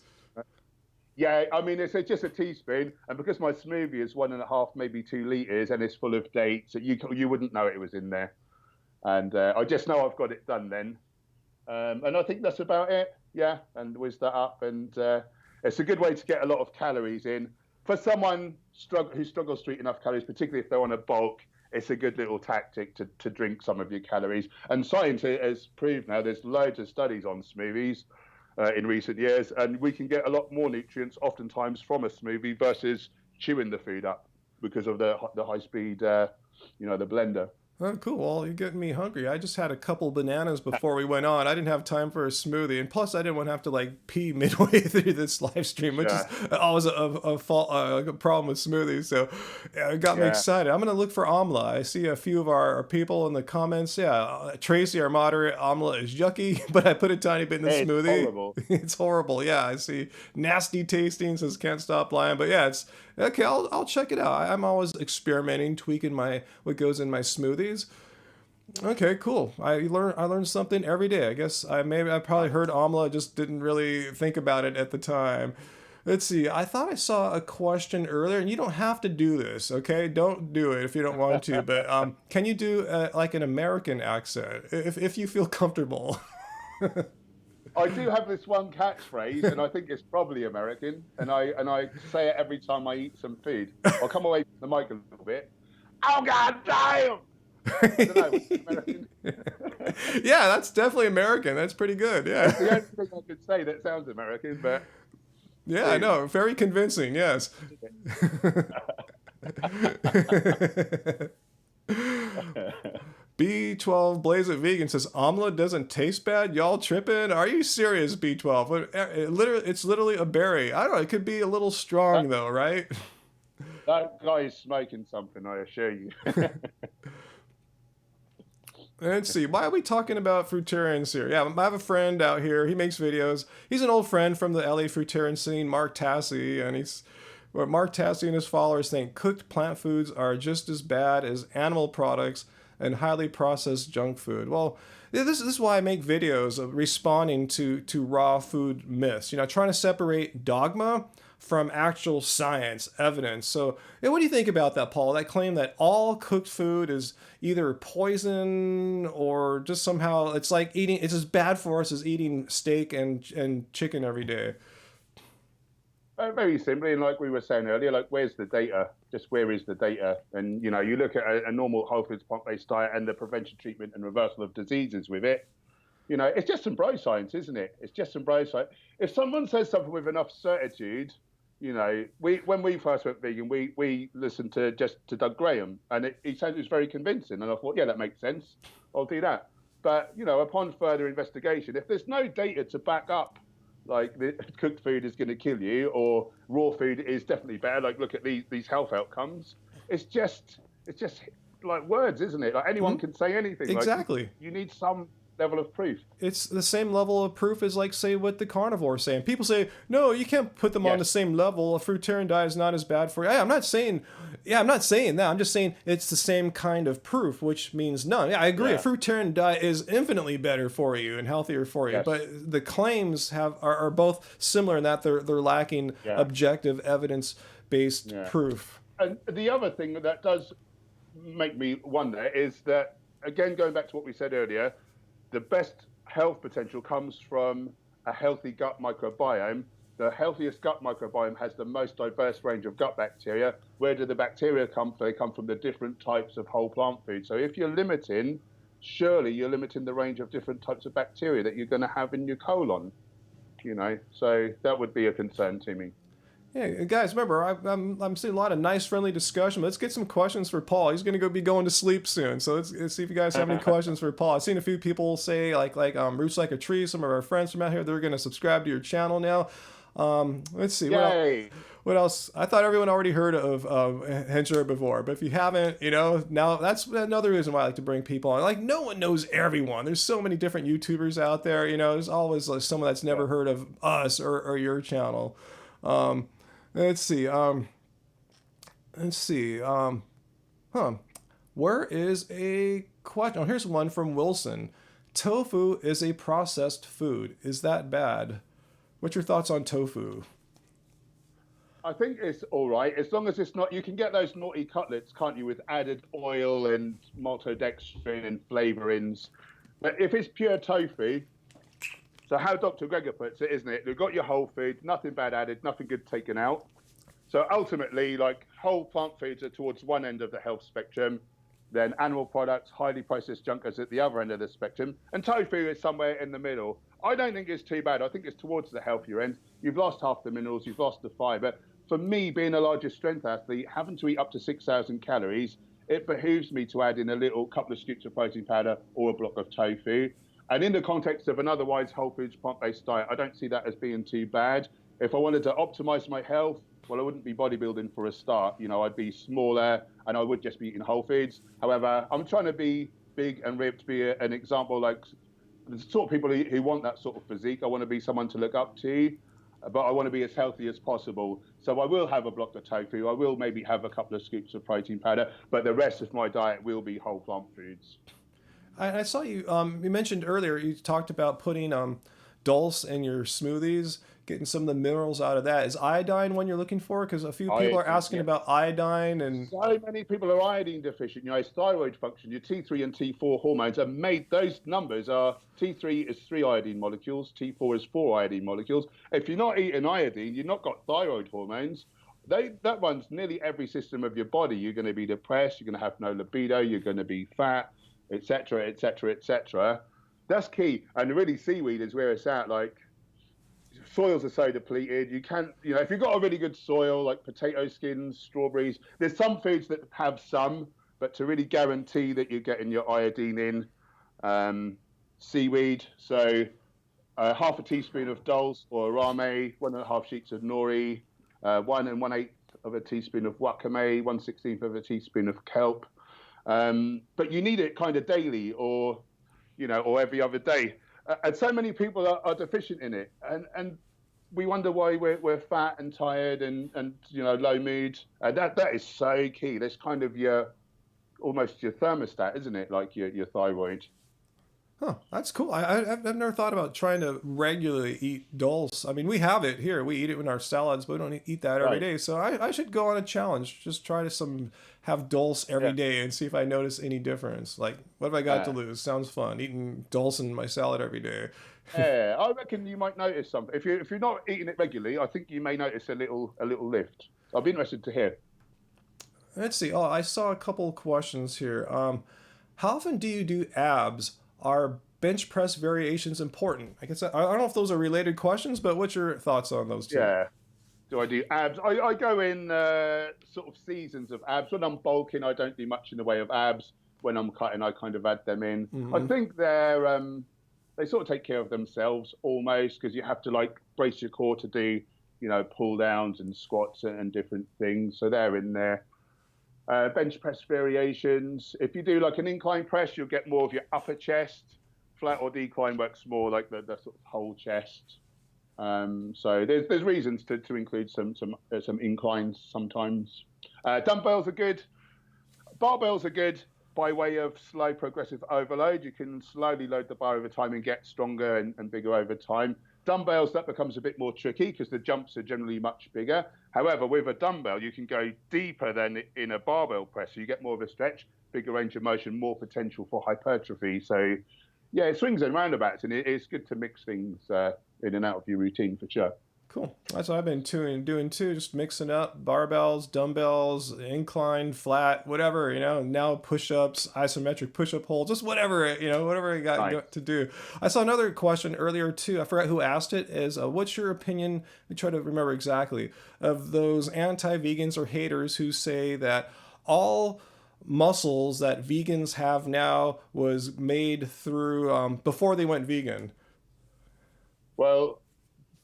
Yeah, I mean it's just a teaspoon, and because my smoothie is 1.5, maybe 2 litres, and it's full of dates, you wouldn't know it was in there. And I just know I've got it done then. And I think that's about it. Yeah, and whiz that up, and it's a good way to get a lot of calories in. For someone who struggles to eat enough calories, particularly if they're on a bulk, it's a good little tactic to drink some of your calories. And science has proved now, there's loads of studies on smoothies in recent years, and we can get a lot more nutrients oftentimes from a smoothie versus chewing the food up because of the high speed, the blender. Oh, cool. Well, you're getting me hungry. I just had a couple bananas before we went on. I didn't have time for a smoothie. And plus, I didn't want to have to pee midway through this live stream, which is always a problem with smoothies. So it got me excited. I'm going to look for amla. I see a few of our people in the comments. Yeah, Tracy, our moderate, amla is yucky, but I put a tiny bit in the smoothie. It's horrible. It's horrible. Yeah, I see nasty tasting, says can't stop lying. But yeah, it's okay. I'll check it out. I'm always experimenting, tweaking what goes in my smoothies. Okay, cool. I learned something every day. I guess I probably heard amla, just didn't really think about it at the time. Let's see. I thought I saw a question earlier, and you don't have to do this, okay? Don't do it if you don't want to. But can you do like an American accent if you feel comfortable? I do have this one catchphrase, and I think it's probably American, and I say it every time I eat some food. I'll come away from the mic a little bit. Oh God damn! I don't know. American. Yeah, that's definitely American. That's pretty good. That's the Yeah. only thing I could say that sounds American, but Yeah, I boom. know. Very convincing. Yes. B12 Blaze It Vegan says omelet doesn't taste bad. Y'all tripping? Are you serious? B12. It's literally a berry. I don't know. It could be a little strong though, right? That guy is smoking something, I assure you. Let's see. Why are we talking about fruitarians here? Yeah, I have a friend out here. He makes videos. He's an old friend from the LA fruitarian scene, Mark Tassi, and Mark Tassi and his followers think cooked plant foods are just as bad as animal products and highly processed junk food. Well, this is why I make videos of responding to raw food myths. Trying to separate dogma from actual science, evidence. So, what do you think about that, Paul? That claim that all cooked food is either poison or just somehow it's as bad for us as eating steak and chicken every day. Very simply, and like we were saying earlier, like where's the data? Just where is the data? And you look at a normal whole foods plant-based diet and the prevention, treatment, and reversal of diseases with it. It's just some bro science, isn't it? It's just some bro science. If someone says something with enough certitude, when we first went vegan, we listened to Doug Graham, and he said it was very convincing, and I thought, yeah, that makes sense. I'll do that. But upon further investigation, if there's no data to back up, like the cooked food is going to kill you, or raw food is definitely better, like look at these health outcomes. It's just like words, isn't it? Like anyone can say anything. Exactly. Like, you need some level of proof. It's the same level of proof as, like, say, what the carnivores saying. People say, no, you can't put them on the same level. A fruitarian diet is not as bad for you. I'm not saying that. I'm just saying it's the same kind of proof, which means none. Yeah, I agree. Yeah. A fruitarian diet is infinitely better for you and healthier for you. Yes. But the claims are both similar in that they're lacking objective, evidence-based proof. And the other thing that does make me wonder is that, again, going back to what we said earlier, the best health potential comes from a healthy gut microbiome. The healthiest gut microbiome has the most diverse range of gut bacteria. Where do the bacteria come from? They come from the different types of whole plant food. So if you're limiting, surely you're limiting the range of different types of bacteria that you're going to have in your colon. So that would be a concern to me. Yeah, guys, remember, I'm seeing a lot of nice, friendly discussion. Let's get some questions for Paul. He's going to be going to sleep soon. So let's see if you guys have any questions for Paul. I've seen a few people say, like Roots Like a Tree, some of our friends from out here, they're going to subscribe to your channel now. Let's see. What else? I thought everyone already heard of Hench Herbivore, but if you haven't, now that's another reason why I like to bring people on. Like, no one knows everyone. There's so many different YouTubers out there. There's always someone that's never heard of us or your channel. Let's see. Where is a question? Oh, here's one from Wilson. Tofu is a processed food. Is that bad? What's your thoughts on tofu? I think it's all right, as long as it's not. You can get those naughty cutlets, can't you, with added oil and maltodextrin and flavorings. But if it's pure tofu, so how Dr. Greger puts it, isn't it? You've got your whole food, nothing bad added, nothing good taken out. So ultimately, like, whole plant foods are towards one end of the health spectrum, then animal products, highly processed junk is at the other end of the spectrum, and tofu is somewhere in the middle. I don't think it's too bad. I think it's towards the healthier end. You've lost half the minerals, you've lost the fiber. For me, being a larger strength athlete, having to eat up to 6,000 calories, it behooves me to add in a couple of scoops of protein powder or a block of tofu. And in the context of an otherwise whole foods plant-based diet, I don't see that as being too bad. If I wanted to optimize my health, well, I wouldn't be bodybuilding for a start. I'd be smaller and I would just be eating whole foods. However, I'm trying to be big and ripped, be an example, like the sort of people who want that sort of physique. I want to be someone to look up to, but I want to be as healthy as possible. So I will have a block of tofu. I will maybe have a couple of scoops of protein powder, but the rest of my diet will be whole plant foods. I saw you. You mentioned earlier. You talked about putting dulse in your smoothies, getting some of the minerals out of that. Is iodine one you're looking for? Because a few people are Iodine, asking yeah. about iodine and. So many people are iodine deficient. It's thyroid function. Your T3 and T4 hormones are made. Those numbers are T3 is 3 iodine molecules, T4 is 4 iodine molecules. If you're not eating iodine, you've not got thyroid hormones. That runs nearly every system of your body. You're going to be depressed. You're going to have no libido. You're going to be fat, etc., etc., etc. That's key. And really, seaweed is where it's at. Like, soils are so depleted. You can't, if you've got a really good soil, like potato skins, strawberries, there's some foods that have some, but to really guarantee that you're getting your iodine in, seaweed. So half a teaspoon of dulse or arame, 1.5 sheets of nori, 1 1/8 of a teaspoon of wakame, 1/16 of a teaspoon of kelp. But you need it kind of daily or every other day. And so many people are deficient in it. And we wonder why we're fat and tired and low mood. That is so key. That's kind of almost your thermostat, isn't it? Like your thyroid. Huh, that's cool. I've never thought about trying to regularly eat dulse. I mean, we have it here. We eat it in our salads, but we don't eat that every Right. day. So I should go on a challenge. Just try to have dulse every Yeah. day and see if I notice any difference. Like, what have I got to lose? Sounds fun. Eating dulse in my salad every day. Yeah, I reckon you might notice something. If you're not eating it regularly, I think you may notice a little lift. I'll be interested to hear. Let's see. Oh, I saw a couple questions here. How often do you do abs? Are bench press variations important? I guess I don't know if those are related questions, but what's your thoughts on those two? Yeah. Do I do abs? I go in sort of seasons of abs. When I'm bulking, I don't do much in the way of abs. When I'm cutting, I kind of add them in. I think they sort of take care of themselves almost, because you have to like brace your core to do, pull downs and squats and different things. So they're in there. Bench press variations. If you do like an incline press, you'll get more of your upper chest. Flat or decline works more like the sort of whole chest. So there's reasons to include some inclines sometimes. Dumbbells are good. Barbells are good by way of slow progressive overload. You can slowly load the bar over time and get stronger and bigger over time. Dumbbells, that becomes a bit more tricky because the jumps are generally much bigger. However, with a dumbbell, you can go deeper than in a barbell press. So you get more of a stretch, bigger range of motion, more potential for hypertrophy. So yeah, it swings and roundabouts, and it's good to mix things in and out of your routine for sure. Cool. That's what I've been doing too. Just mixing up barbells, dumbbells, incline, flat, whatever, now push-ups, isometric push-up holds, just whatever, whatever I got to do. I saw another question earlier too. I forgot who asked it, is what's your opinion, let me try to remember exactly, of those anti-vegans or haters who say that all muscles that vegans have now was made through before they went vegan? Well,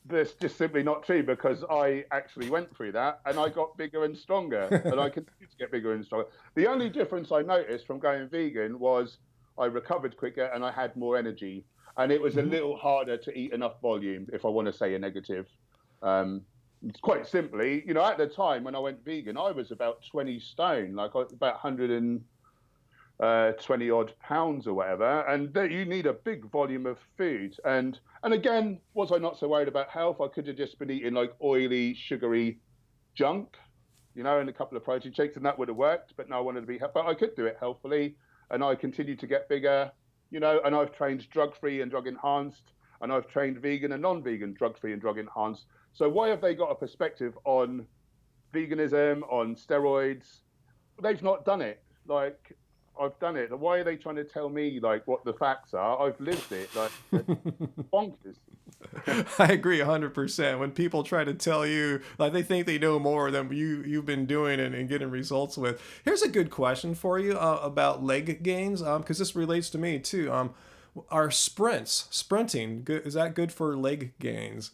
that's just simply not true, because I actually went through that and I got bigger and stronger and I continue to get bigger and stronger. The only difference I noticed from going vegan was I recovered quicker and I had more energy, and it was a little harder to eat enough volume, if I want to say a negative. It's quite simply, at the time when I went vegan, I was about 20 stone, like about 120 odd pounds or whatever, and you need a big volume of food. And again, was I not so worried about health? I could have just been eating like oily, sugary junk, and a couple of protein shakes, and that would have worked. But no, I wanted to be, but I could do it healthily, and I continued to get bigger, and I've trained drug-free and drug-enhanced, and I've trained vegan and non-vegan, drug-free and drug-enhanced. So why have they got a perspective on veganism, on steroids? They've not done it. Like, I've done it. Why are they trying to tell me like what the facts are? I've lived it. Like, bonkers. I agree 100%. When people try to tell you, like, they think they know more than you've been doing and getting results with. Here's a good question for you about leg gains, because this relates to me too. Are sprinting good? Is that good for leg gains?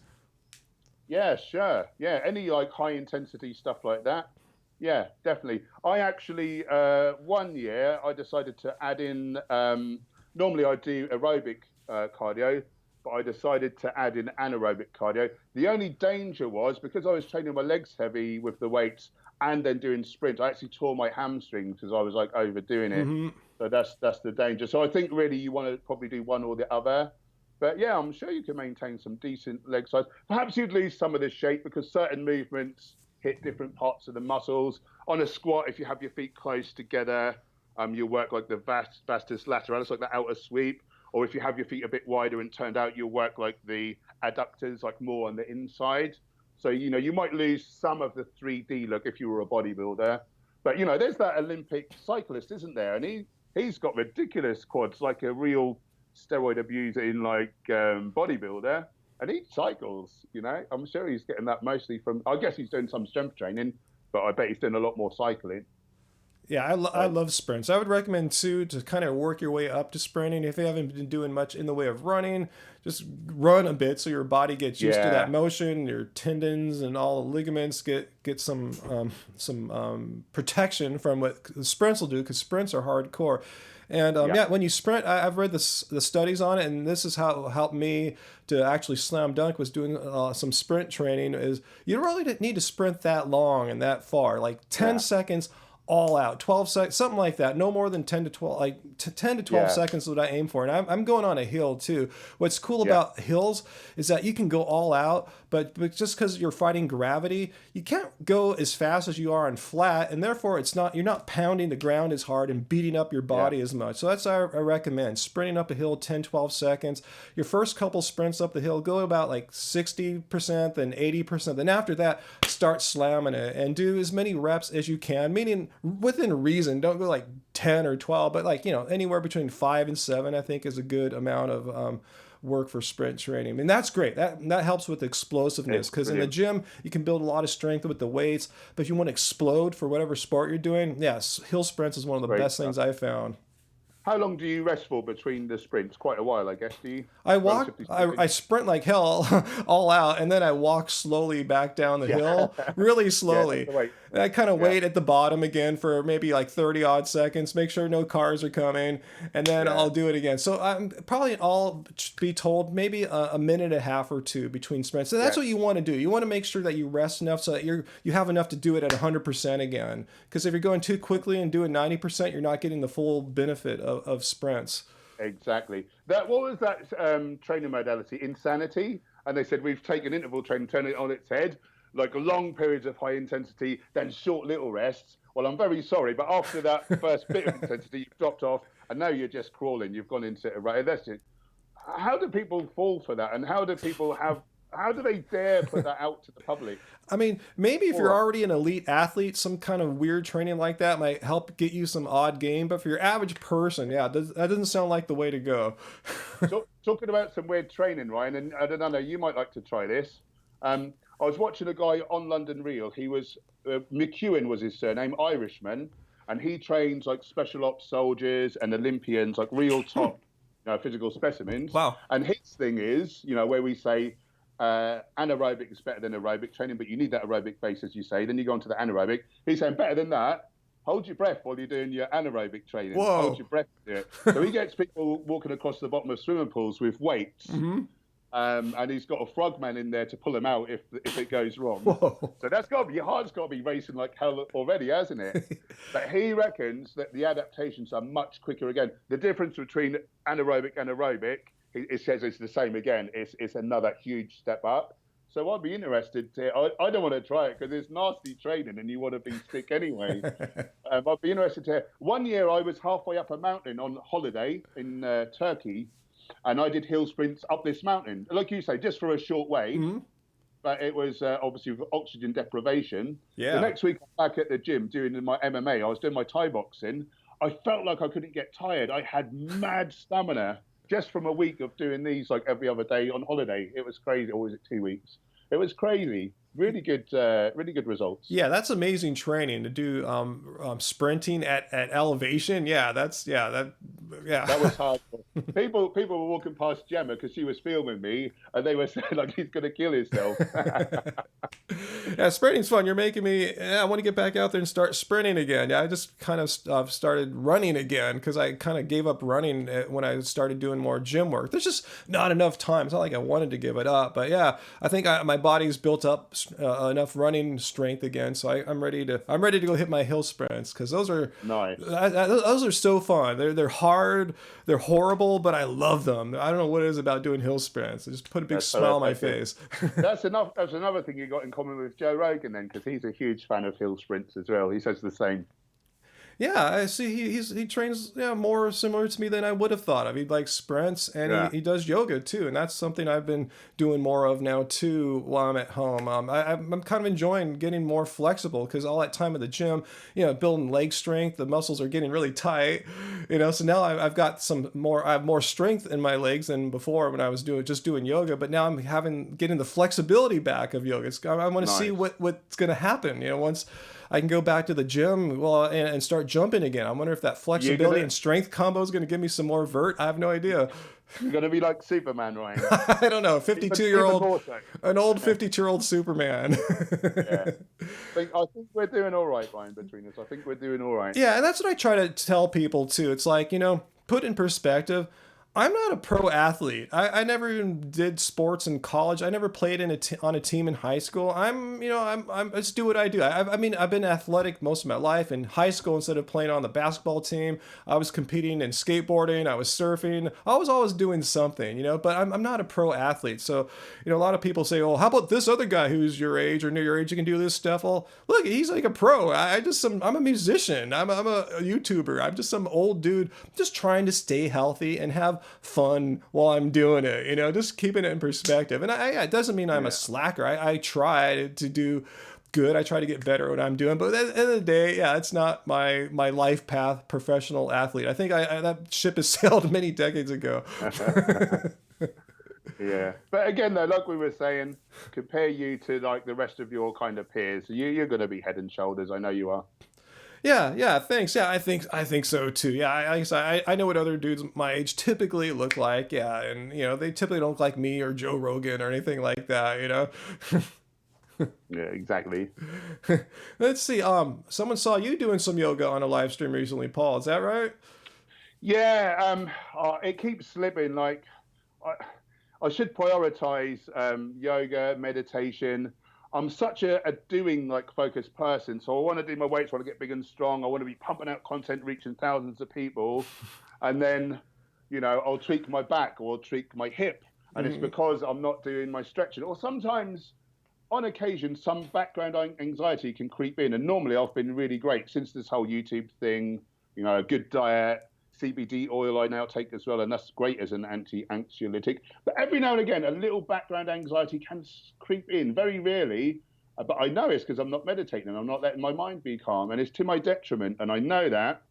Yeah, sure. Yeah, any like high intensity stuff like that. Yeah, definitely. I actually, 1 year, I decided to add in, normally I do aerobic cardio, but I decided to add in anaerobic cardio. The only danger was, because I was training my legs heavy with the weights and then doing sprints, I actually tore my hamstrings because I was like overdoing it. So that's the danger. So I think really you want to probably do one or the other. But yeah, I'm sure you can maintain some decent leg size. Perhaps you'd lose some of the shape because certain movements hit different parts of the muscles. On a squat, if you have your feet close together, you'll work like the vastus lateralis, like the outer sweep. Or if you have your feet a bit wider and turned out, you'll work like the adductors, like more on the inside. So, you might lose some of the 3D look if you were a bodybuilder. But, there's that Olympic cyclist, isn't there? And he's got ridiculous quads, like a real steroid abusing like bodybuilder, and he cycles. I'm sure he's getting that mostly from. I guess he's doing some strength training, but I bet he's doing a lot more cycling. Yeah, I love sprints. I would recommend too to kind of work your way up to sprinting. If you haven't been doing much in the way of running, just run a bit so your body gets used to that motion. Your tendons and all the ligaments get some protection from what the sprints will do, because sprints are hardcore. And when you sprint, I've read the studies on it, and this is how it helped me to actually slam dunk, was doing some sprint training. Is you don't really need to sprint that long and that far, like 10 seconds all out, 12 seconds, something like that. No more than 10 to 12, like 10 to 12 seconds is what I aim for. And I'm going on a hill too. What's cool about hills is that you can go all out, but just because you're fighting gravity, you can't go as fast as you are on flat. And therefore you're not pounding the ground as hard and beating up your body as much. So that's what I recommend. Sprinting up a hill, 10, 12 seconds. Your first couple sprints up the hill, go about like 60%, then 80%. Then after that, start slamming it and do as many reps as you can, meaning within reason. Don't go like 10 or 12, but like, anywhere between 5 and 7, I think, is a good amount of work for sprint training. I mean, that's great. That helps with explosiveness, because in the gym, you can build a lot of strength with the weights, but if you want to explode for whatever sport you're doing, yes, hill sprints is one of the best things I've found. How long do you rest for between the sprints? Quite a while, I guess. Do you? I sprint like hell all out, and then I walk slowly back down the hill, really slowly. And I kind of wait at the bottom again for maybe like 30 odd seconds, make sure no cars are coming, and then I'll do it again. So I'm probably all be told maybe a minute and a half or two between sprints. So that's what you want to do. You want to make sure that you rest enough so that you have enough to do it at 100% again. Because if you're going too quickly and doing 90%, you're not getting the full benefit of sprints. Exactly. What was that training modality? Insanity. And they said, we've taken interval training, turned it on its head, like long periods of high intensity, then short little rests. Well, I'm very sorry, but after that first bit of intensity, you've dropped off, and now you're just crawling. You've gone into that's it. How do people fall for that? And how do they dare put that out to the public? I mean, maybe if you're already an elite athlete, some kind of weird training like that might help get you some odd game. But for your average person, that doesn't sound like the way to go. So, talking about some weird training, Ryan, and I don't know, you might like to try this. I was watching a guy on London Real. He was McEwen was his surname, Irishman, and he trains like special ops soldiers and Olympians, like real top physical specimens. Wow. And his thing is, where we say anaerobic is better than aerobic training, but you need that aerobic base, as you say. Then you go on to the anaerobic. He's saying better than that. Hold your breath while you're doing your anaerobic training. Whoa. Hold your breath to it. So he gets people walking across the bottom of swimming pools with weights. Mm-hmm. And he's got a frogman in there to pull him out if it goes wrong. Whoa. So your heart's got to be racing like hell already, hasn't it? But he reckons that the adaptations are much quicker again. The difference between anaerobic and aerobic, it says it's the same again. It's another huge step up. So I'd be interested to. I don't want to try it because it's nasty training and you want to be sick anyway. I'd be interested to. One year I was halfway up a mountain on holiday in Turkey, and I did hill sprints up this mountain, like you say, just for a short way. Mm-hmm. But it was obviously with oxygen deprivation. Yeah. The next week, I'm back at the gym doing my MMA. I was doing my Thai boxing. I felt like I couldn't get tired. I had mad stamina just from a week of doing these like every other day on holiday. It was crazy. Or was it 2 weeks? It was crazy. Really good results. Yeah, that's amazing training to do sprinting at elevation. That was hard. People were walking past Gemma because she was filming me, and they were saying like he's going to kill himself. Yeah, sprinting's fun. You're making me. I want to get back out there and start sprinting again. Yeah, I just kind of started running again because I kind of gave up running when I started doing more gym work. There's just not enough time. It's not like I wanted to give it up, but yeah, I think my body's built up enough running strength again, so I'm ready to go hit my hill sprints because those are nice. Those are so fun. They're hard. hard, they're horrible, but I love them. I don't know what it is about doing hill sprints. It just put a big smile on my face. That's enough. That's another thing you got in common with Joe Rogan then, because he's a huge fan of hill sprints as well. He says the same. Yeah, I see. He trains more similar to me than I would have thought of. He likes sprints and Yeah. he does yoga too, and that's something I've been doing more of now too while I'm at home. I'm kind of enjoying getting more flexible because all that time at the gym, building leg strength, the muscles are getting really tight, So now I've got I have more strength in my legs than before when I was doing yoga. But now I'm getting the flexibility back of yoga. I want to see what's going to happen. Once I can go back to the gym, and start jumping again. I wonder if that flexibility and strength combo is going to give me some more vert. I have no idea. You're going to be like Superman, Ryan. I don't know. 52-year-old, an old 52-year-old Superman. Yeah. I think we're doing all right, Ryan, between us. I think we're doing all right. Yeah, and that's what I try to tell people too. It's like, put in perspective. I'm not a pro athlete. I never even did sports in college. I never played on a team in high school. I'm just do what I do. I mean, I've been athletic most of my life. In high school, instead of playing on the basketball team, I was competing in skateboarding. I was surfing. I was always doing something, but I'm not a pro athlete. So, a lot of people say, "Oh, how about this other guy who's your age or near your age who can do this stuff?" Well, look, he's like a pro. I'm a musician. I'm a YouTuber. I'm just some old dude just trying to stay healthy and have fun while I'm doing it, just keeping it in perspective. And it doesn't mean I'm a slacker. I try to do good. I try to get better at what I'm doing. But at the end of the day, it's not my life path, professional athlete. I think that ship has sailed many decades ago. Yeah. But again, though, like we were saying, compare you to like the rest of your kind of peers. You're going to be head and shoulders. I know you are. Yeah, thanks. Yeah, I think so too. Yeah, I know what other dudes my age typically look like. Yeah, and they typically don't look like me or Joe Rogan or anything like that. Yeah, exactly. Let's see. Someone saw you doing some yoga on a live stream recently, Paul. Is that right? Yeah. It keeps slipping. Like, I should prioritize yoga, meditation. I'm such a doing focused person, so I want to do my weights, I want to get big and strong, I want to be pumping out content, reaching thousands of people, and then, I'll tweak my back or I'll tweak my hip, and it's because I'm not doing my stretching. Or sometimes, on occasion, some background anxiety can creep in, and normally I've been really great since this whole YouTube thing, a good diet, CBD oil I now take as well, and that's great as an anti-anxiolytic. But every now and again, a little background anxiety can creep in, very rarely. But I know it's because I'm not meditating and I'm not letting my mind be calm, and it's to my detriment. And I know that,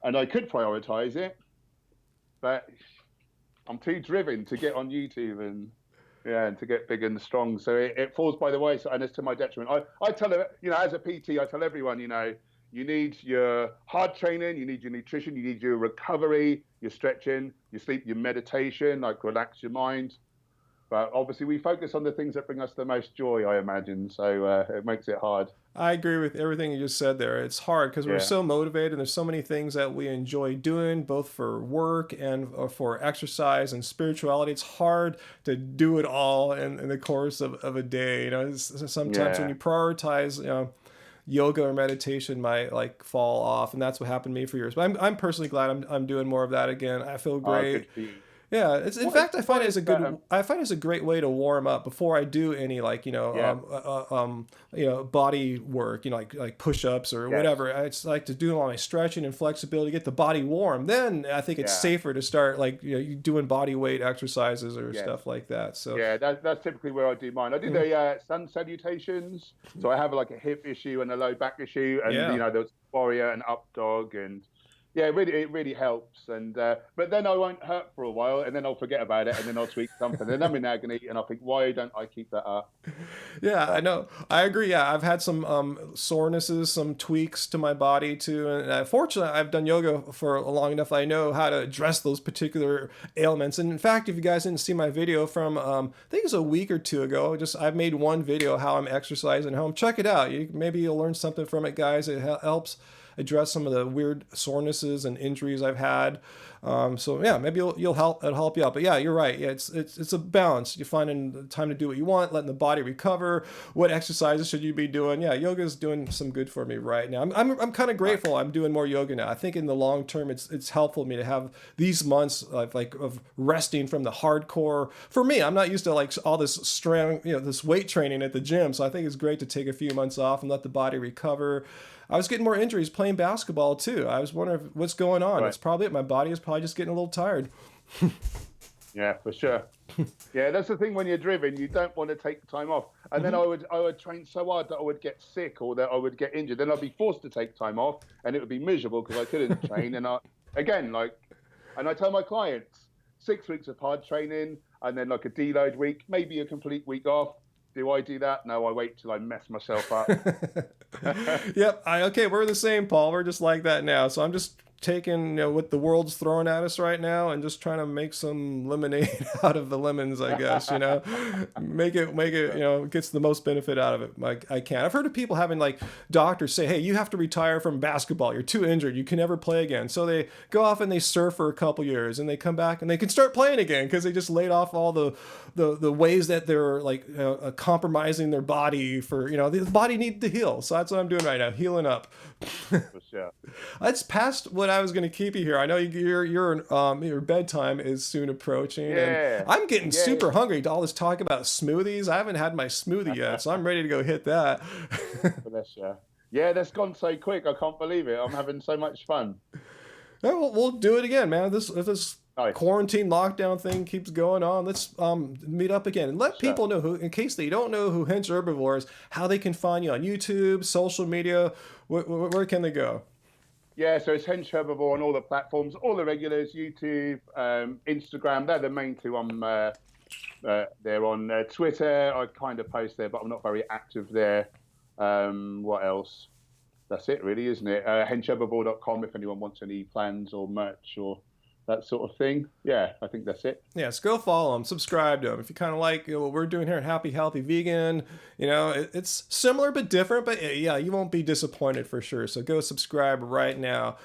and I could prioritize it, but I'm too driven to get on YouTube and to get big and strong. So it falls by the wayside, and it's to my detriment. I tell it, as a PT, I tell everyone, you need your hard training, you need your nutrition, you need your recovery, your stretching, your sleep, your meditation, relax your mind. But obviously we focus on the things that bring us the most joy, I imagine. So it makes it hard. I agree with everything you just said there. It's hard because we're so motivated and there's so many things that we enjoy doing, both for work and for exercise and spirituality. It's hard to do it all in the course of a day. Sometimes when you prioritize, yoga or meditation might fall off, and that's what happened to me for years. But I'm personally glad I'm doing more of that again. I feel great. Yeah, I find it as a great way to warm up before I do any body work, like push-ups or whatever. It's like to do all my stretching and flexibility, get the body warm. Then I think it's safer to start doing body weight exercises or stuff like that. So that's typically where I do mine. I do the sun salutations. So I have a hip issue and a low back issue, and there's warrior and up dog and. Yeah, it really helps, and but then I won't hurt for a while, and then I'll forget about it, and then I'll tweak something, and I'm in agony, and I think, why don't I keep that up? Yeah, I know, I agree. Yeah, I've had some sorenesses, some tweaks to my body too, and fortunately, I've done yoga for long enough. I know how to address those particular ailments. And in fact, if you guys didn't see my video from, I think it's a week or two ago, I've made one video how I'm exercising at home. Check it out. Maybe you'll learn something from it, guys. It helps. address some of the weird sorenesses and injuries I've had. So yeah, maybe it'll help you out. But yeah, you're right. Yeah, it's a balance. You finding the time to do what you want, letting the body recover. What exercises should you be doing? Yeah, yoga is doing some good for me right now. I'm kind of grateful. I'm doing more yoga now. I think in the long term, it's helpful for me to have these months of resting from the hardcore. For me, I'm not used to like all this strong, this weight training at the gym. So I think it's great to take a few months off and let the body recover. I was getting more injuries playing basketball too. I was wondering what's going on. Right. It's probably my body is probably just getting a little tired. Yeah, for sure. Yeah, that's the thing when you're driven, you don't want to take time off. And then I would train so hard that I would get sick or that I would get injured. Then I'd be forced to take time off, and it would be miserable because I couldn't train. And I tell my clients 6 weeks of hard training and then like a deload week, maybe a complete week off. Do I do that? No, I wait till I mess myself up. Yep. Okay, we're the same, Paul. We're just like that now. So I'm just taking what the world's throwing at us right now and just trying to make some lemonade out of the lemons, I guess. Make it gets the most benefit out of it like I can. I've heard of people having like doctors say, hey, you have to retire from basketball, you're too injured, you can never play again. So they go off and they surf for a couple years and they come back and they can start playing again because they just laid off all the ways that they're like compromising their body for the body needs to heal. So that's what I'm doing right now, healing up. For sure. That's past what I was going to keep you here. I know your bedtime is soon approaching. Yeah. And I'm getting super hungry. All this talk about smoothies. I haven't had my smoothie yet, so I'm ready to go hit that. Yeah, that's gone so quick. I can't believe it. I'm having so much fun. Yeah, we'll do it again, man. If this Nice. quarantine lockdown thing keeps going on, let's meet up again and let people know in case they don't know who Hench Herbivore is, how they can find you on YouTube, social media. Where can they go? Yeah, so it's Hench Herbivore on all the platforms, all the regulars, YouTube, Instagram. They're the main two. They're on Twitter. I kind of post there, but I'm not very active there. What else? That's it, really, isn't it? henchherbivore.com if anyone wants any plans or merch or that sort of thing. Yeah, I think that's it. Yes, go follow them, subscribe to them. If you kind of like what we're doing here at Happy Healthy Vegan, it's similar but different, but yeah, you won't be disappointed for sure. So go subscribe right now.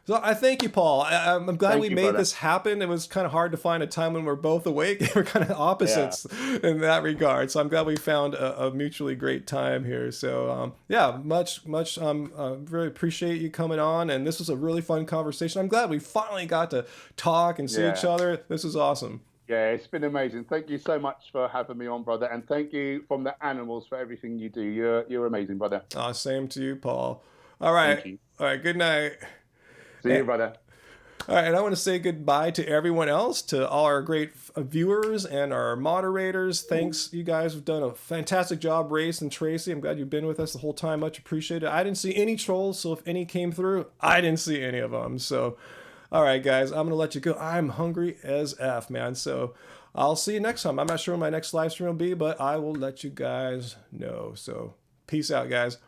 So I thank you, Paul. I'm glad we made this happen. It was kind of hard to find a time when we're both awake. We're kind of opposites in that regard. So I'm glad we found a mutually great time here. So much. Really appreciate you coming on. And this was a really fun conversation. I'm glad we finally got to talk and see each other. This is awesome. Yeah, it's been amazing. Thank you so much for having me on, brother. And thank you from the animals for everything you do. You're amazing, brother. Same to you, Paul. All right. Thank you. All right. Good night. See you, brother. All right, and I want to say goodbye to everyone else, to all our great viewers and our moderators. Thanks, you guys have done a fantastic job, Race and Tracy. I'm glad you've been with us the whole time. Much appreciated. I didn't see any trolls, so if any came through, I didn't see any of them. So, all right, guys, I'm going to let you go. I'm hungry as F, man. So I'll see you next time. I'm not sure when my next live stream will be, but I will let you guys know. So peace out, guys.